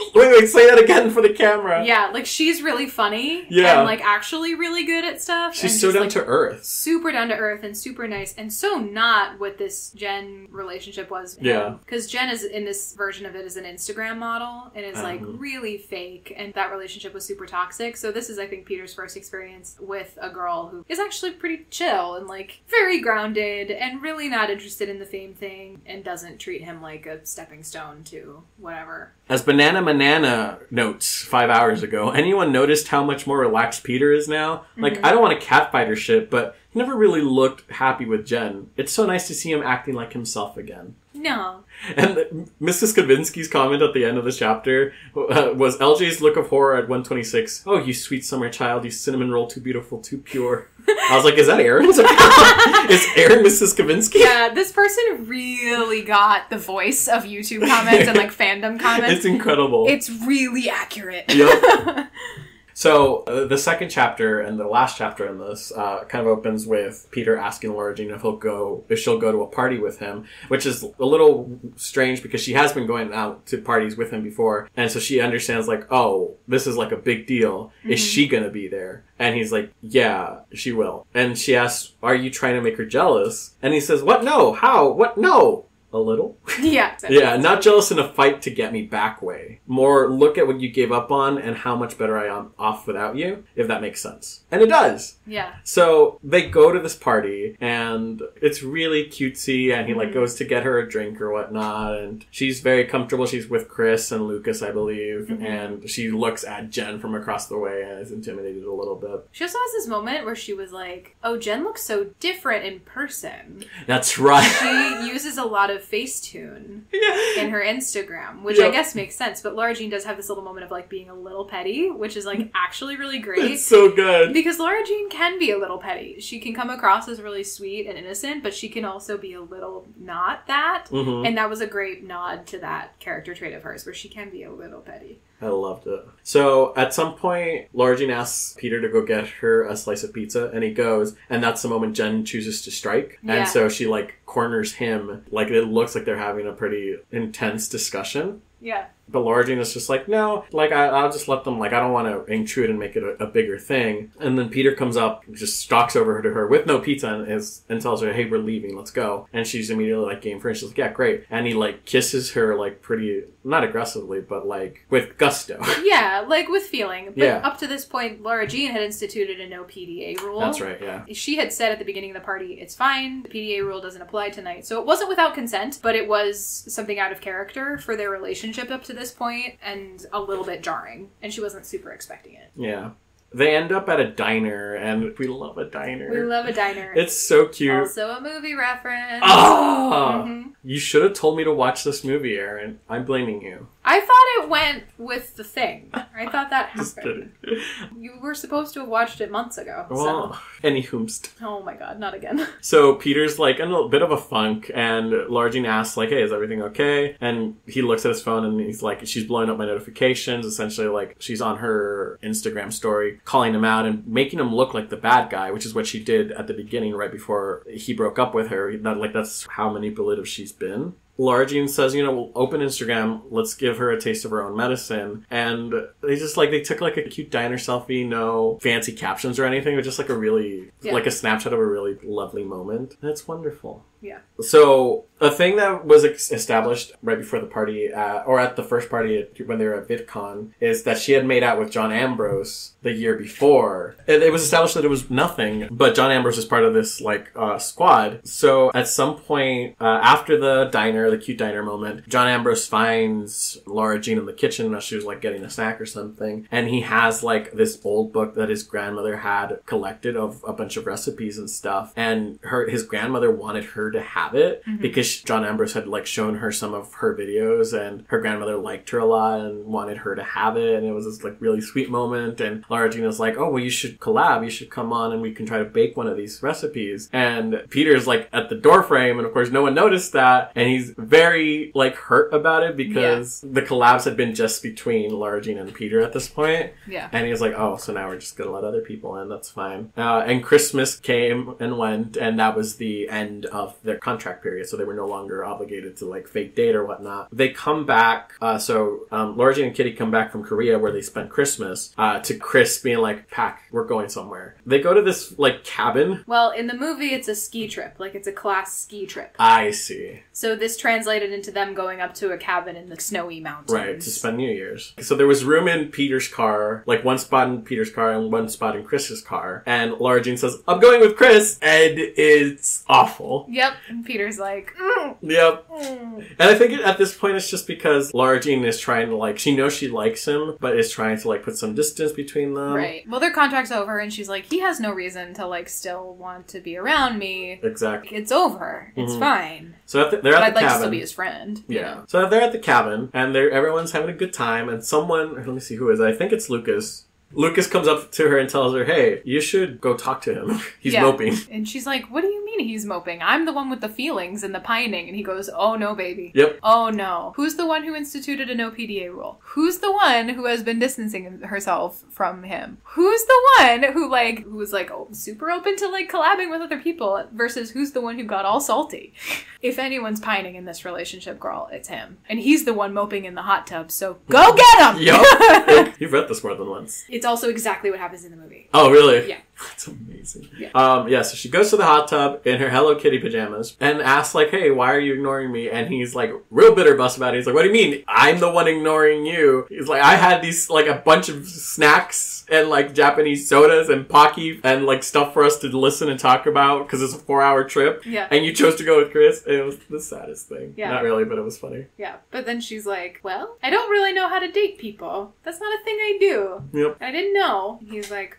say that again for the camera. Yeah, like she's really funny. Yeah. And like actually really good at stuff. She's so down like, to earth. Super down to earth and super nice. And so not what this Jen relationship was. Yeah. Because Jen is, in this version of it, is an Instagram model. And is like really fake. And that relationship was super toxic. So this is, I think, Peter's first experience with a girl who is actually pretty chill and like very grounded and really not interested in the fame thing. And doesn't treat him like a stepping stone to whatever. As Banana Manana notes 5 hours ago, anyone noticed how much more relaxed Peter is now? Like, I don't want to catfight or shit, but he never really looked happy with Jen. It's so nice to see him acting like himself again. No. And Mrs. Kavinsky's comment at the end of this chapter was LJ's look of horror at 126. Oh, you sweet summer child, you cinnamon roll, too beautiful, too pure. I was like, is that Erin? Is Erin Mrs. Kavinsky? Yeah, this person really got the voice of YouTube comments and like fandom comments. It's incredible. It's really accurate. Yep. So, the second chapter and the last chapter in this kind of opens with Peter asking Laura Jean if she'll go to a party with him, which is a little strange because she has been going out to parties with him before, and so she understands like, oh, this is like a big deal. Is she gonna be there? And he's like, yeah, she will. And she asks, are you trying to make her jealous? And he says, what? No. How? What? No. A little? Yeah. Yeah, not jealous in a fight to get me back way. More look at what you gave up on and how much better I am off without you, if that makes sense. And it does. Yeah. So they go to this party and it's really cutesy and he like goes to get her a drink or whatnot and she's very comfortable. She's with Chris and Lucas, I believe, and she looks at Jen from across the way and is intimidated a little bit. She also has this moment where she was like, oh, Jen looks so different in person. That's right. She uses a lot of Facetune in her Instagram, which I guess makes sense, but Laura Jean does have this little moment of like being a little petty, which is like actually really great. It's so good. Because Laura Jean can be a little petty. She can come across as really sweet and innocent, but she can also be a little not that. And that was a great nod to that character trait of hers, where she can be a little petty. I loved it. So at some point, Laura Jean asks Peter to go get her a slice of pizza, and he goes, and that's the moment Jen chooses to strike. Yeah. And so she like corners him, like it looks like they're having a pretty intense discussion. Yeah. But Laura Jean is just like, no, like, I'll just let them, like, I don't want to intrude and make it a bigger thing. And then Peter comes up, just stalks over to her with no pizza and tells her, hey, we're leaving, let's go. And she's immediately, like, game for it. She's like, yeah, great. And he, like, kisses her, like, pretty, not aggressively, but, like, with gusto. Yeah, like, with feeling. But yeah. Up to this point, Laura Jean had instituted a no PDA rule. That's right, yeah. She had said at the beginning of the party, it's fine, the PDA rule doesn't apply tonight. So it wasn't without consent, but it was something out of character for their relationship up to this point, and a little bit jarring. And she wasn't super expecting it. Yeah. They end up at a diner, and we love a diner. We love a diner. It's so cute. Also a movie reference. Oh! Mm-hmm. You should have told me to watch this movie, Erin. I'm blaming you. I thought it went with the thing. I thought that happened. Just kidding. You were supposed to have watched it months ago. Well, so. anywhoomst. Oh my god, not again. So Peter's like in a bit of a funk, and Laura Jean asks, like, hey, is everything okay? And he looks at his phone, and he's like, she's blowing up my notifications. Essentially, like, she's on her Instagram story, calling him out and making him look like the bad guy, which is what she did at the beginning, right before he broke up with her. Like, that's how manipulative she's been. Laura Jean says, we'll open Instagram, let's give her a taste of her own medicine. And they just, like, they took, like, a cute diner selfie, no fancy captions or anything, but just, like, a really, like, a snapshot of a really lovely moment. And it's wonderful. Yeah. So, a thing that was established right before the party, or at the first party when they were at VidCon, is that she had made out with John Ambrose the year before. It was established that it was nothing, but John Ambrose is part of this, like, squad. So, at some point, after the diner, the cute diner moment, John Ambrose finds Laura Jean in the kitchen as she was, like, getting a snack or something, and he has, like, this old book that his grandmother had collected of a bunch of recipes and stuff, and his grandmother wanted her to have it because John Ambrose had, like, shown her some of her videos, and her grandmother liked her a lot and wanted her to have it, and it was this, like, really sweet moment. And Laura Jean was like, oh, well, you should collab, you should come on and we can try to bake one of these recipes. And Peter's, like, at the door frame, and of course no one noticed that, and he's very, like, hurt about it because the collabs had been just between Laura Jean and Peter at this point. Yeah. And he was like, oh, so now we're just gonna let other people in, that's fine. And Christmas came and went, and that was the end of their contract period, so they were no longer obligated to, like, fake date or whatnot. They come back, Laura Jean and Kitty come back from Korea where they spent Christmas, to Chris being like, pack, we're going somewhere. They go to this, like, cabin. Well, in the movie, it's a ski trip. Like, it's a class ski trip. I see. So this translated into them going up to a cabin in the snowy mountains. Right, to spend New Year's. So there was room in Peter's car, like, one spot in Peter's car and one spot in Chris's car. And Laura Jean says, I'm going with Chris, and it's awful. Yep. And Peter's like, Yep. And I think at this point it's just because Laura Jean is trying to, like, she knows she likes him, but is trying to, like, put some distance between them. Right. Well, their contract's over, and she's like, he has no reason to, like, still want to be around me. Exactly. It's over. It's fine. So they're at the cabin. I'd like to still be his friend. Yeah. You know? So they're at the cabin, and everyone's having a good time, and someone, let me see who is it. I think it's Lucas. Lucas comes up to her and tells her, hey, you should go talk to him. He's moping. And she's like, what do you mean he's moping? I'm the one with the feelings and the pining. And he goes, oh no, baby. Yep. Oh no. Who's the one who instituted a no PDA rule? Who's the one who has been distancing herself from him? Who's the one who was like super open to, like, collabing with other people versus who's the one who got all salty? If anyone's pining in this relationship, girl, it's him. And he's the one moping in the hot tub, so go get him! Yup. You've read this more than once. It's also exactly what happens in the movie. Oh, really? Yeah. That's amazing. Yeah. So she goes to the hot tub in her Hello Kitty pajamas and asks, like, hey, why are you ignoring me? And he's, like, real bitter bust about it. He's like, what do you mean? I'm the one ignoring you. He's like, I had these, like, a bunch of snacks and, like, Japanese sodas and Pocky and, like, stuff for us to listen and talk about because it's a 4-hour trip. Yeah. And you chose to go with Chris. And it was the saddest thing. Yeah. Not really, but it was funny. Yeah. But then she's like, well, I don't really know how to date people. That's not a thing I do. Yep. I didn't know. He's like,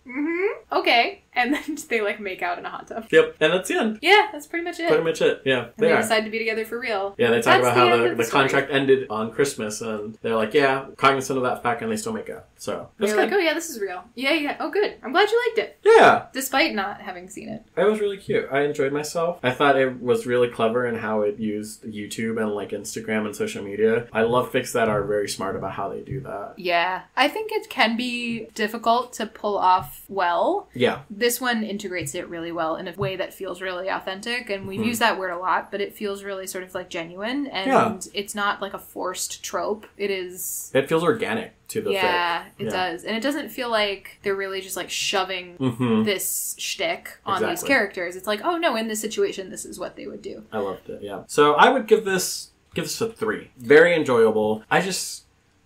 okay. And then they, like, make out in a hot tub. Yep. And that's the end. Yeah, that's pretty much it. Pretty much it. Yeah. And they decide to be together for real. Yeah, they talk about how the story. contract ended on Christmas, and they're like, yeah, cognizant of that fact, and they still make out. So they're like, oh yeah, this is real. Yeah. Oh good. I'm glad you liked it. Yeah. Despite not having seen it. It was really cute. I enjoyed myself. I thought it was really clever in how it used YouTube and, like, Instagram and social media. I love fics that are very smart about how they do that. Yeah. I think it can be difficult to pull off well. Yeah. this one integrates it really well in a way that feels really authentic. And we've used that word a lot, but it feels really sort of like genuine. And it's not like a forced trope. It feels organic to the fic. It does. And it doesn't feel like they're really just like shoving this shtick on these characters. It's like, oh no, in this situation, this is what they would do. I loved it, yeah. So I would give this a 3. Very enjoyable.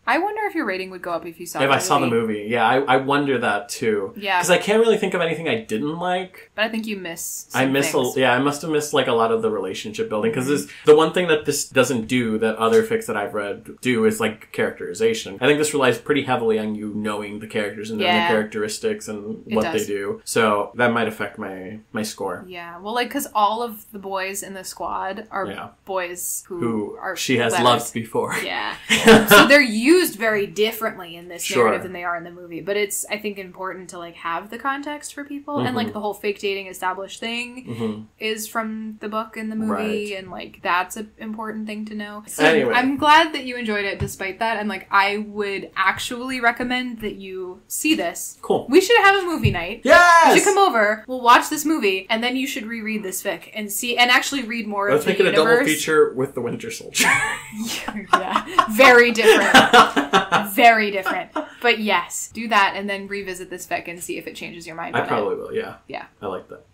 I wonder if your rating would go up if you saw I saw the movie. Yeah, I wonder that too. Yeah. Because I can't really think of anything I didn't like. But I think you miss I must have missed like a lot of the relationship building. Because the one thing that this doesn't do that other fics that I've read do is like characterization. I think this relies pretty heavily on you knowing the characters and their characteristics and what they do. So that might affect my score. Yeah. Well, like, because all of the boys in the squad are boys who are she has loved before. Yeah. So they're used very differently in this narrative than they are in the movie, but it's, I think, important to like have the context for people, and like the whole fake dating established thing is from the book and the movie, and like that's an important thing to know. So anyway. I'm glad that you enjoyed it despite that, and like I would actually recommend that you see this. Cool. We should have a movie night. Yes! You should come over, we'll watch this movie, and then you should reread this fic and see, and actually read more of the universe. Let's make it a double feature with the Winter Soldier. Yeah, very different. Very different. But yes, do that and then revisit this fic and see if it changes your mind. I probably will, yeah. Yeah. I like that.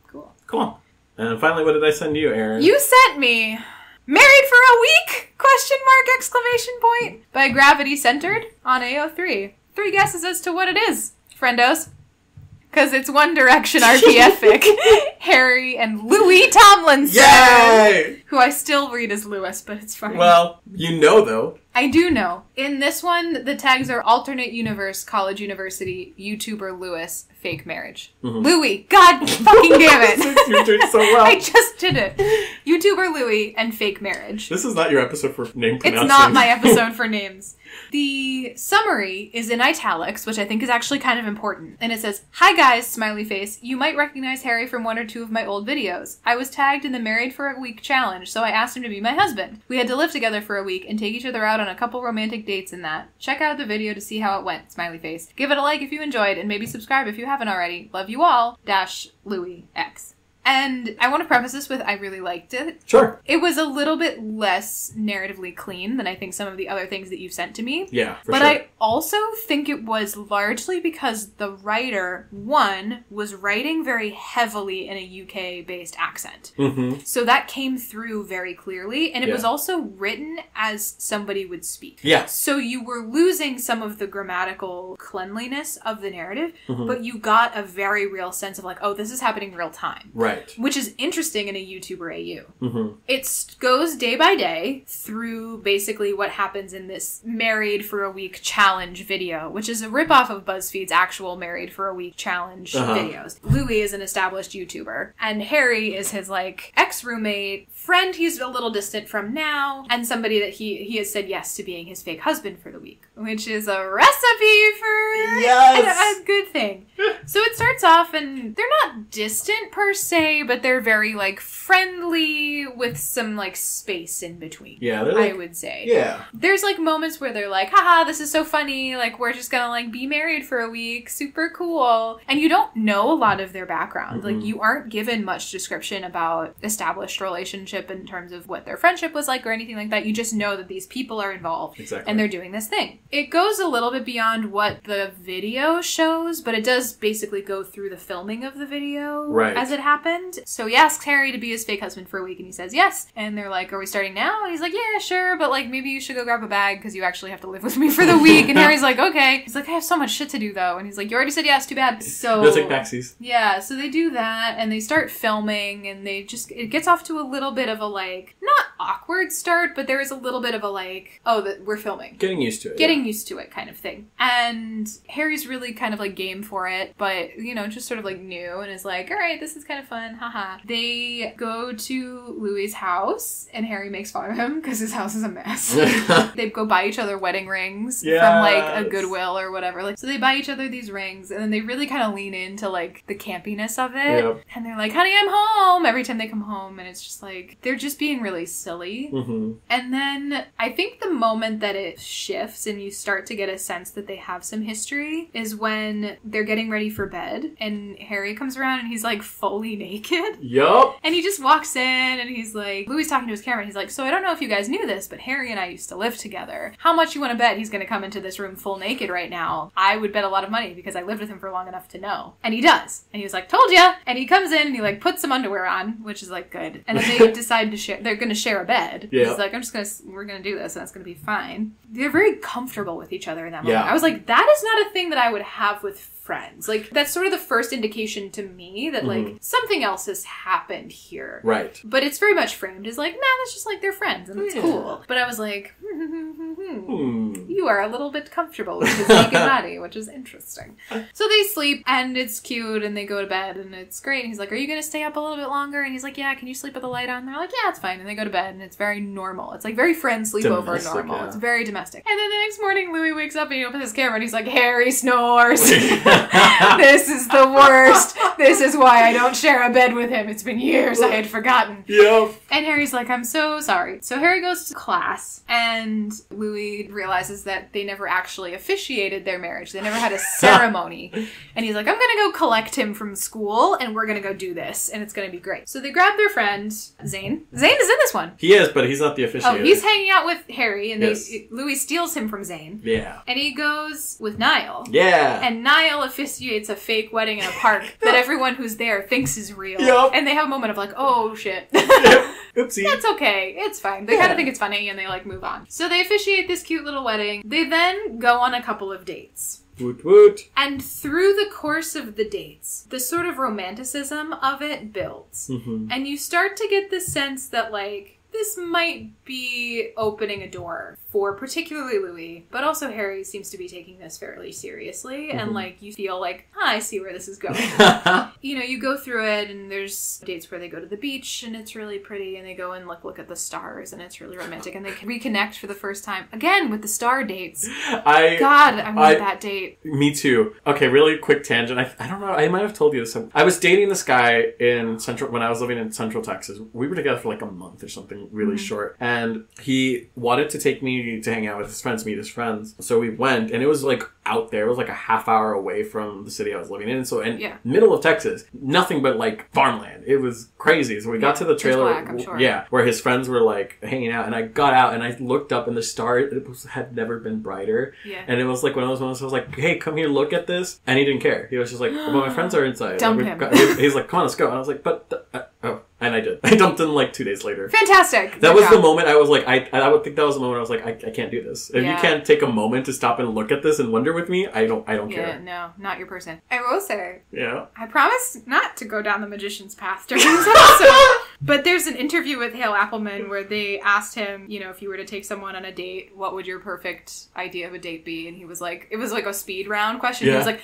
Cool. And finally, what did I send you, Erin? You sent me Married for a Week? ? By Gravitycentered on AO3. 3 guesses as to what it is, friendos. Because it's One Direction RPF fic. Harry and Louis Tomlinson. Yay! Who I still read as Lewis, but it's fine. Well, you know, though. I do know. In this one, the tags are alternate universe, college university, YouTuber Lewis, fake marriage. Louis! God fucking damn it! You're doing so well. I just did it. YouTuber Louis and fake marriage. This is not your episode for name pronouncing. It's not my episode for names. The summary is in italics, which I think is actually kind of important. And it says, "Hi guys, smiley face. You might recognize Harry from 1 or 2 of my old videos. I was tagged in the Married for a Week challenge, so I asked him to be my husband. We had to live together for a week and take each other out on a couple romantic dates and that. Check out the video to see how it went, smiley face. Give it a like if you enjoyed, and maybe subscribe if you haven't already. Love you all. Louis X." And I want to preface this with I really liked it. Sure. It was a little bit less narratively clean than I think some of the other things that you've sent to me. Yeah, for but sure. I also think it was largely because the writer, one, was writing very heavily in a UK-based accent. So that came through very clearly. And it was also written as somebody would speak. Yeah. So you were losing some of the grammatical cleanliness of the narrative, but you got a very real sense of like, oh, this is happening real time. Right. Which is interesting in a YouTuber AU. It goes day by day through basically what happens in this Married for a Week challenge video, which is a ripoff of BuzzFeed's actual Married for a Week challenge videos. Louis is an established YouTuber, and Harry is his like ex-roommate, friend he's a little distant from now, and somebody that he has said yes to being his fake husband for the week, which is a recipe for a good thing. So it starts off, and they're not distant per se, but they're very like friendly with some like space in between. Yeah, they're like, I would say. Yeah. There's like moments where they're like, haha, this is so funny, like we're just gonna like be married for a week, super cool. And you don't know a lot of their background. Like you aren't given much description about established relationship in terms of what their friendship was like or anything like that. You just know that these people are involved and they're doing this thing. It goes a little bit beyond what the video shows, but it does basically go through the filming of the video as it happened. So he asks Harry to be his fake husband for a week, and he says yes. And they're like, are we starting now? And he's like, yeah, sure, but like maybe you should go grab a bag because you actually have to live with me for the week. And Harry's like, okay. He's like, I have so much shit to do though. And he's like, you already said yes, too bad. So they'll take backsies. Yeah, so they do that, and they start filming, and it gets off to a little bit of a like, not awkward start, but there is a little bit of a like, oh, that we're filming. Getting used to it. Used to it kind of thing. And Harry's really kind of like game for it, but, you know, just sort of like new and is like, all right, this is kind of fun. fun. Haha. They go to Louis's house, and Harry makes fun of him because his house is a mess. They go buy each other wedding rings from, like, a Goodwill or whatever. Like, so they buy each other these rings, and then they really kind of lean into, like, the campiness of it. Yep. And they're like, honey, I'm home, every time they come home. And it's just like, they're just being really silly. Mm-hmm. And then I think the moment that it shifts and you start to get a sense that they have some history is when they're getting ready for bed, and Harry comes around and he's, like, fully naked. Yup. And he just walks in and he's like, Louis talking to his camera, and he's like, so I don't know if you guys knew this, but Harry and I used to live together. How much you want to bet he's going to come into this room full naked right now? I would bet a lot of money because I lived with him for long enough to know. And he does. And he was like, told ya. And he comes in and he, like, puts some underwear on, which is, like, good. And then they decide to share, they're going to share a bed. Yeah. He's like, we're going to do this and that's going to be fine. They're very comfortable with each other in that moment. I was like, that is not a thing that I would have with friends. Like, that's sort of the first indication to me that, like, something else has happened here. Right. But it's very much framed as, like, nah, that's just, like, they're friends, and it's cool. But I was like, you are a little bit comfortable with his naked body, which is interesting. So they sleep, and it's cute, and they go to bed, and it's great. And he's like, are you going to stay up a little bit longer? And he's like, yeah, can you sleep with the light on? And they're like, yeah, it's fine. And they go to bed, and it's very normal. It's, like, very friend sleepover normal. Yeah. It's very domestic. And then the next morning, Louis wakes up, and he opens his camera, and he's like, Harry snores. This is the worst. This is why I don't share a bed with him. It's been years. I had forgotten. Yep. And Harry's like, I'm so sorry. So Harry goes to class, and Louis realizes that they never actually officiated their marriage. They never had a ceremony. And he's like, I'm going to go collect him from school, and we're going to go do this, and it's going to be great. So they grab their friend, Zane. Zane is in this one. He is, but he's not the officiator. Oh, he's hanging out with Harry, and Louis steals him from Zane. Yeah. And he goes with Niall. Yeah. And Niall officiates a fake wedding in a park that everyone who's there thinks is real. Yep. And they have a moment of like, oh shit. Yep. Oopsie. That's okay. It's fine. They kind of think it's funny and they like move on. So they officiate this cute little wedding. They then go on a couple of dates. Woot woot. And through the course of the dates, the sort of romanticism of it builds. Mm-hmm. And you start to get the sense that like, this might be opening a door for particularly Louis, but also Harry seems to be taking this fairly seriously. Mm-hmm. And like, you feel like, I see where this is going. You know, you go through it and there's dates where they go to the beach and it's really pretty and they go and look at the stars and it's really romantic and they reconnect for the first time again with the star dates. I want that date. Me too. Okay, really quick tangent. I don't know. I might have told you this. I was dating this guy when I was living in Central Texas. We were together for like a month or something really short. And he wanted to take me to hang out with his friends, meet his friends. So we went and it was like out there. It was like a half hour away from the city I was living in. So middle of Texas, nothing but like farmland. It was crazy. So we got to the trailer. Black, I'm sure. Yeah, where his friends were like hanging out, and I got out and I looked up and the star had never been brighter. Yeah. And it was like one of those moments I was like, hey, come here, look at this. And he didn't care. He was just like, well, my friends are inside. Dump him. He's like, come on, let's go. And I was like, but oh. And I did. I dumped him like 2 days later. Fantastic. That was the moment I was like, I would think that was the moment I was like, I can't do this. If you can't take a moment to stop and look at this and wonder with me, I don't care. Yeah, no, not your person. I will say. Yeah. I promise not to go down the magician's path during this episode. But there's an interview with Hale Appleman where they asked him, you know, if you were to take someone on a date, what would your perfect idea of a date be? And he was like, it was like a speed round question. Yeah. He was like,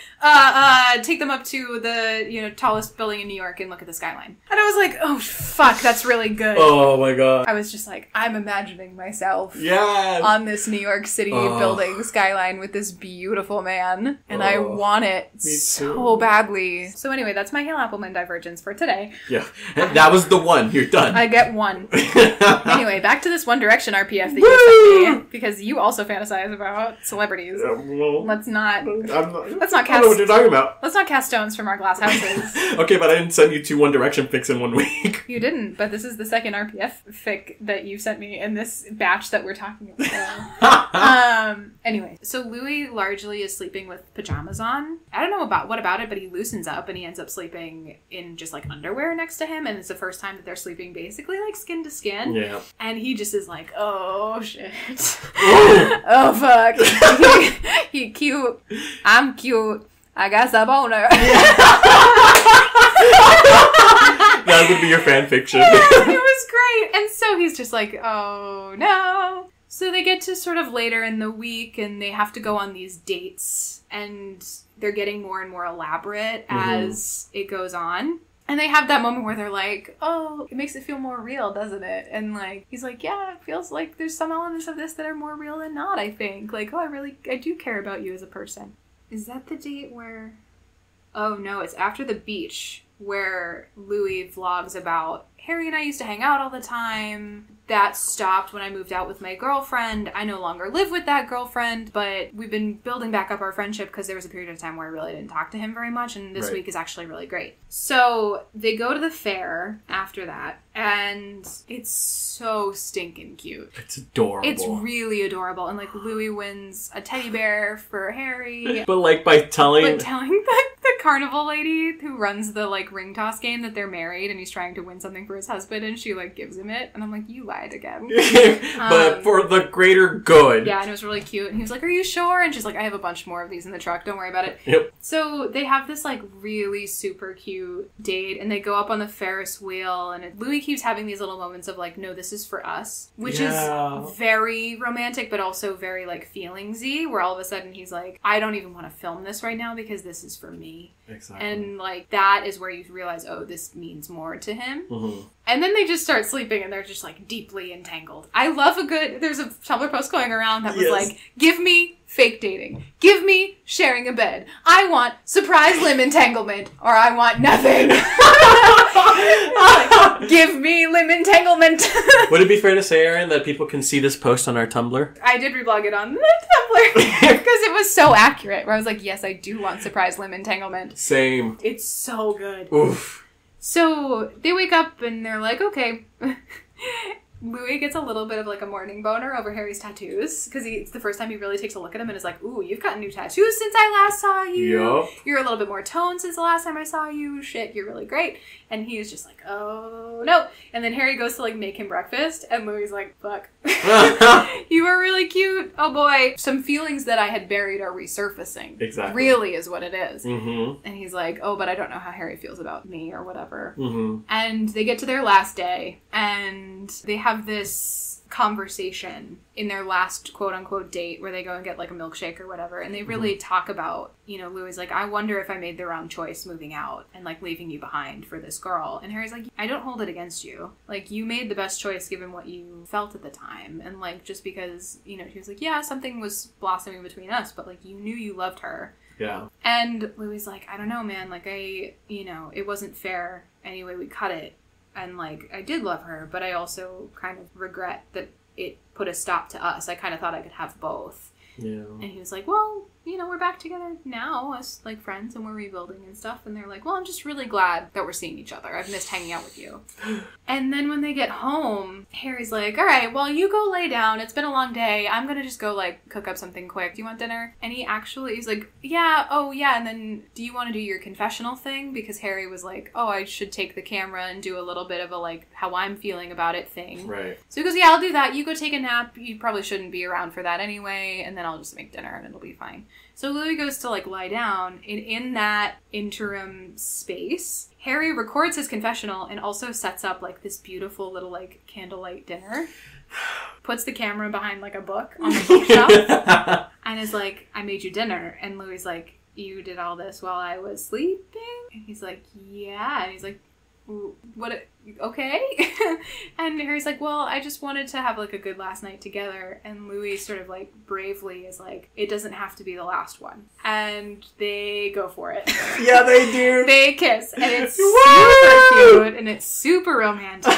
take them up to the, tallest building in New York and look at the skyline. And I was like, oh, fuck, that's really good. Oh my god. I was just like, I'm imagining myself yes. on this New York City building skyline with this beautiful man. And I want it so badly. So anyway, that's my Hale Appleman divergence for today. Yeah. That was the one. You're done. I get one. Anyway, back to this One Direction RPF that you sent me, because you also fantasize about celebrities. Well, let's not cast. I don't know what you're talking about. Let's not cast stones from our glass houses. Okay, but I didn't send you 2 One Direction fics in 1 week. You didn't, but this is the second RPF fic that you sent me in this batch that we're talking about. Anyway, so Louis largely is sleeping with pajamas on. I don't know what about it, but he loosens up and he ends up sleeping in just like underwear next to him, and it's the first time that they're sleeping basically like skin to skin. Yeah. And he just is like, oh shit. Oh fuck. He cute. I'm cute. I got a boner. That would be your fan fiction. Yeah, it was great. And so he's just like, oh no. So they get to sort of later in the week and they have to go on these dates and they're getting more and more elaborate as it goes on. And they have that moment where they're like, oh, it makes it feel more real, doesn't it? And, like, he's like, yeah, it feels like there's some elements of this that are more real than not, I think. Like, oh, I do care about you as a person. Is that the date where... Oh, no, it's after the beach where Louis vlogs about, Harry and I used to hang out all the time. That stopped when I moved out with my girlfriend. I no longer live with that girlfriend, but we've been building back up our friendship because there was a period of time where I really didn't talk to him very much, and this week is actually really great. So they go to the fair after that, and it's so stinking cute. It's adorable. It's really adorable. And, like, Louis wins a teddy bear for Harry. But, like, by telling the carnival lady who runs the, like, ring toss game that they're married and he's trying to win something for his husband, and she, like, gives him it. And I'm like, you lied again. But for the greater good. Yeah, and it was really cute. And he was like, are you sure? And she's like, I have a bunch more of these in the truck. Don't worry about it. Yep. So they have this, like, really super cute date, and they go up on the Ferris wheel, and Louis keeps having these little moments of, like, no, this is for us, which is very romantic, but also very, like, feelingsy, where all of a sudden he's like, I don't even want to film this right now because this is for me. Exactly. And, like, that is where you realize, oh, this means more to him. Mm-hmm. And then they just start sleeping, and they're just, like, deeply entangled. I love there's a Tumblr post going around that was like, give me fake dating. Give me sharing a bed. I want surprise limb entanglement, or I want nothing. Like, give me limb entanglement. Would it be fair to say, Erin, that people can see this post on our Tumblr? I did reblog it on the Tumblr because it was so accurate, where I was like, yes, I do want surprise limb entanglement. Same. It's so good. Oof. So they wake up and they're like, okay. Louis gets a little bit of, like, a morning boner over Harry's tattoos, because it's the first time he really takes a look at him and is like, ooh, you've got new tattoos since I last saw you. Yep. You're a little bit more toned since the last time I saw you. Shit, you're really great. And he's just like, oh, no. And then Harry goes to, like, make him breakfast, and Louis is like, fuck. You are really cute. Oh, boy. Some feelings that I had buried are resurfacing. Exactly. Really is what it is. Mm-hmm. And he's like, oh, but I don't know how Harry feels about me or whatever. Mm-hmm. And they get to their last day, and they have this conversation in their last quote-unquote date where they go and get, like, a milkshake or whatever, and they really talk about, you know, Louis like, I wonder if I made the wrong choice moving out and, like, leaving you behind for this girl. And Harry's like, I don't hold it against you. Like, you made the best choice given what you felt at the time. And, like, just because, you know, he was like, yeah, something was blossoming between us, but, like, you knew you loved her. Yeah. And Louis like, I don't know, man. Like, you know, it wasn't fair anyway we cut it. And, like, I did love her, but I also kind of regret that it put a stop to us. I kind of thought I could have both. Yeah. And he was like, well, you know, we're back together now as, like, friends, and we're rebuilding and stuff. And they're like, well, I'm just really glad that we're seeing each other. I've missed hanging out with you. And then when they get home, Harry's like, all right, well, you go lay down. It's been a long day. I'm going to just go, like, cook up something quick. Do you want dinner? And he's like, yeah, oh, yeah. And then do you want to do your confessional thing? Because Harry was like, oh, I should take the camera and do a little bit of a, like, how I'm feeling about it thing. Right. So he goes, yeah, I'll do that. You go take a nap. You probably shouldn't be around for that anyway. And then I'll just make dinner and it'll be fine. So Louis goes to, like, lie down, and in that interim space, Harry records his confessional and also sets up, like, this beautiful little, like, candlelight dinner, puts the camera behind, like, a book on the bookshelf, and is like, I made you dinner. And Louis is like, you did all this while I was sleeping? And he's like, yeah. And he's like, what, okay? And Harry's like, well, I just wanted to have, like, a good last night together. And Louis sort of, like, bravely is like, it doesn't have to be the last one. And they go for it. Yeah, they do. They kiss, and it's super cute, and it's super romantic.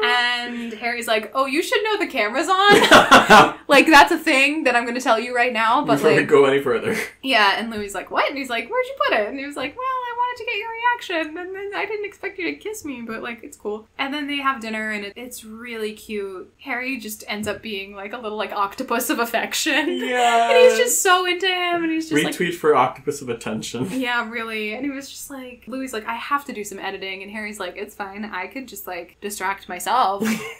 And Harry's like, oh, you should know the camera's on. Like, that's a thing that I'm going to tell you right now. But before we go any further. Yeah, and Louis like, what? And he's like, where'd you put it? And he was like, well, I wanted to get your reaction, and then I didn't expect you to kiss me, but, like, it's cool. And then they have dinner, and it's really cute. Harry just ends up being, like, a little, like, octopus of affection. Yeah. And he's just so into him, and he's just retweet for octopus of attention. Yeah, really. And he was just like, Louis like, I have to do some editing, and Harry's like, it's fine. I could just, like, distract myself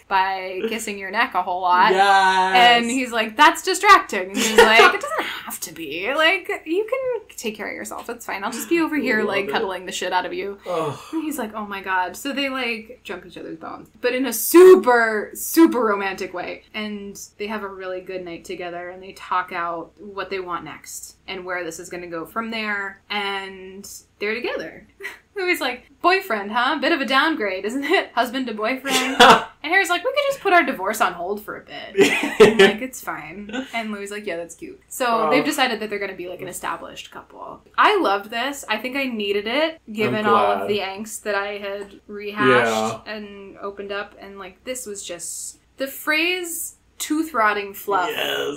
by kissing your neck a whole lot. Yes. And he's like, that's distracting. And he's like, it doesn't have to be. Like, you can take care of yourself. It's fine. I'll just be over here, like, cuddling the shit out of you. Ugh. And he's like, oh my god. So they, like, jump each other's bones. But in a super, super romantic way. And they have a really good night together, and they talk out what they want next and where this is going to go from there. And they're together. Louis like, boyfriend, huh? Bit of a downgrade, isn't it? Husband to boyfriend. And Harry's like, we could just put our divorce on hold for a bit. I'm like, it's fine. And Louis like, yeah, that's cute. So they've decided that they're going to be like an established couple. I loved this. I think I needed it, given all of the angst that I had rehashed and opened up. And like, this was just... The phrase tooth rotting fluff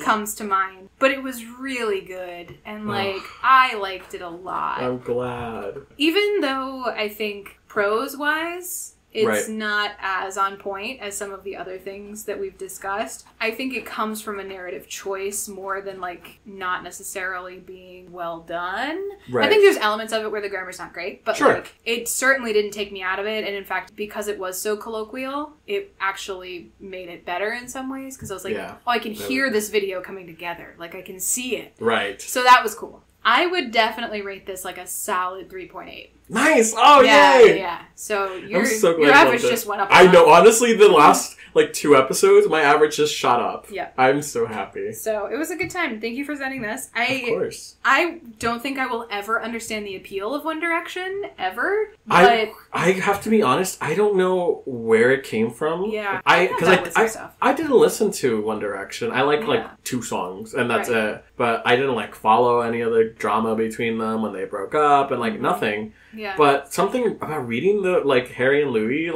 comes to mind, but it was really good, and like I liked it a lot. I'm glad. Even though I think prose wise it's not as on point as some of the other things that we've discussed, I think it comes from a narrative choice more than like not necessarily being well done. I think there's elements of it where the grammar's not great, but like it certainly didn't take me out of it, and in fact, because it was so colloquial, it actually made it better in some ways, because I was like, oh, I can hear this video coming together, like I can see it. So that was cool. I would definitely rate this like a solid 3.8. Nice! Oh, yay! Yeah. So your your average just went up. I know. Honestly, the last like 2 episodes, my average just shot up. Yeah. I'm so happy. So it was a good time. Thank you for sending this. Of course. I don't think I will ever understand the appeal of One Direction, ever. But I have to be honest, I don't know where it came from. Yeah. Because I didn't listen to One Direction. I like 2 songs, and that's it. But I didn't like follow any of the drama between them when they broke up, and like nothing. Yeah. But something about reading the like Harry and Louis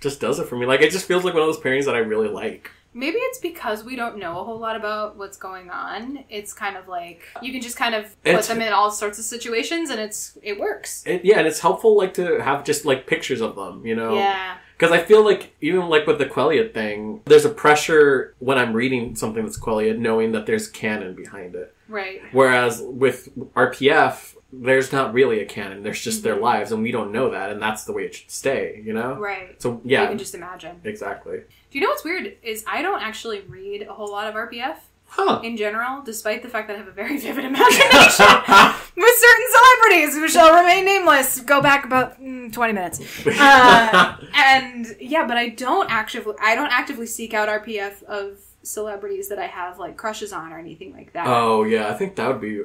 just does it for me. Like it just feels like one of those pairings that I really like. Maybe it's because we don't know a whole lot about what's going on. It's kind of like you can just kind of put them in all sorts of situations, and it works. And it's helpful like to have just like pictures of them, you know? Yeah. Because I feel like, even like with the Quelliot thing, there's a pressure when I'm reading something that's Quelliot, knowing that there's canon behind it. Right. Whereas with RPF, there's not really a canon. There's just their lives, and we don't know that, and that's the way it should stay, you know? Right. So, yeah. You can just imagine. Exactly. Do you know what's weird? Is I don't actually read a whole lot of RPF. In general, despite the fact that I have a very vivid imagination with certain celebrities who shall remain nameless. Go back about 20 minutes. And yeah, but I don't actively seek out RPF of celebrities that I have like crushes on or anything like that. Oh yeah, I think that'd be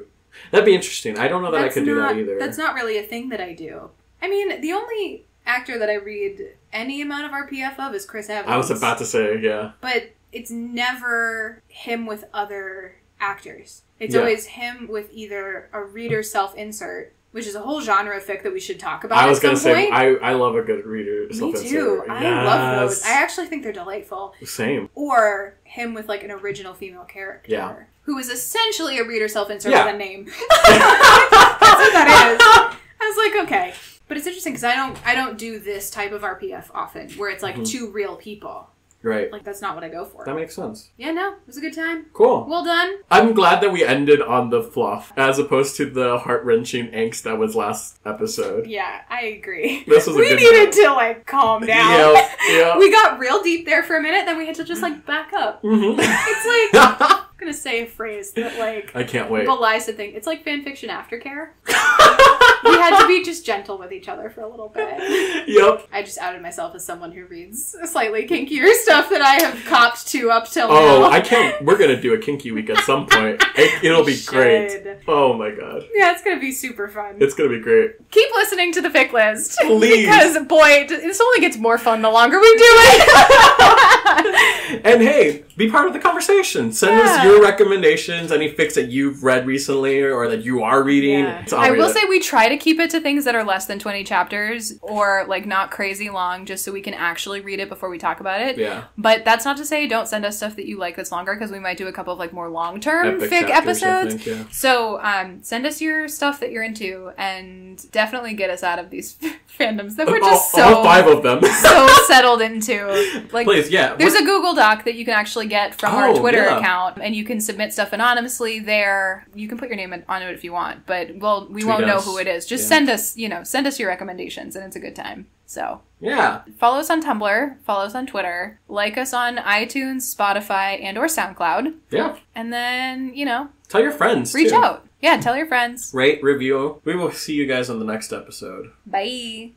interesting. I don't know that I could do that either. That's not really a thing that I do. I mean, the only actor that I read any amount of RPF of is Chris Evans. I was about to say, yeah. But it's never him with other actors. It's always him with either a reader self-insert, which is a whole genre of fic that we should talk about. I was going to say, I love a good reader self-insert. Me too. Yes. I love those. I actually think they're delightful. Same. Or him with like an original female character who is essentially a reader self-insert with a name. That's what that is. I was like, okay. But it's interesting because I don't do this type of RPF often, where it's like 2 real people. Right. Like, that's not what I go for. That makes sense. Yeah, no. It was a good time. Cool. Well done. I'm glad that we ended on the fluff, as opposed to the heart-wrenching angst that was last episode. Yeah, I agree. This was a good needed to, like, calm down. Yeah. We got real deep there for a minute, then we had to just, like, back up. Mm-hmm. It's like... I'm gonna say a phrase that, like... I can't wait. Belies the thing. It's like fanfiction aftercare. We had to be just gentle with each other for a little bit. Yep. I just outed myself as someone who reads slightly kinkier stuff that I have copped to up till now. Oh, I can't... We're gonna do a kinky week at some point. It'll be great. Oh my god. Yeah, it's gonna be super fun. It's gonna be great. Keep listening to the fic list. Please. Because, boy, this only gets more fun the longer we do it. And hey, be part of the conversation. Send us your recommendations, any fics that you've read recently or that you are reading. Yeah. I will say we try to keep it to things that are less than 20 chapters or like not crazy long, just so we can actually read it before we talk about it. Yeah. But that's not to say don't send us stuff that you like that's longer, because we might do a couple of like more long-term fic episodes. Think, So send us your stuff that you're into and definitely get us out of these fandoms that we're just all 5 of them so settled into. Like, please, there's a Google Doc that you can actually get from our Twitter account, and you can submit stuff anonymously there. You can put your name on it if you want, but we won't know who it is. Just send us your recommendations, and it's a good time. So follow us on Tumblr, follow us on Twitter, like us on iTunes, Spotify, and or SoundCloud. Yeah. And then, tell your friends. Reach out. Yeah, tell your friends. Rate, review. We will see you guys on the next episode. Bye.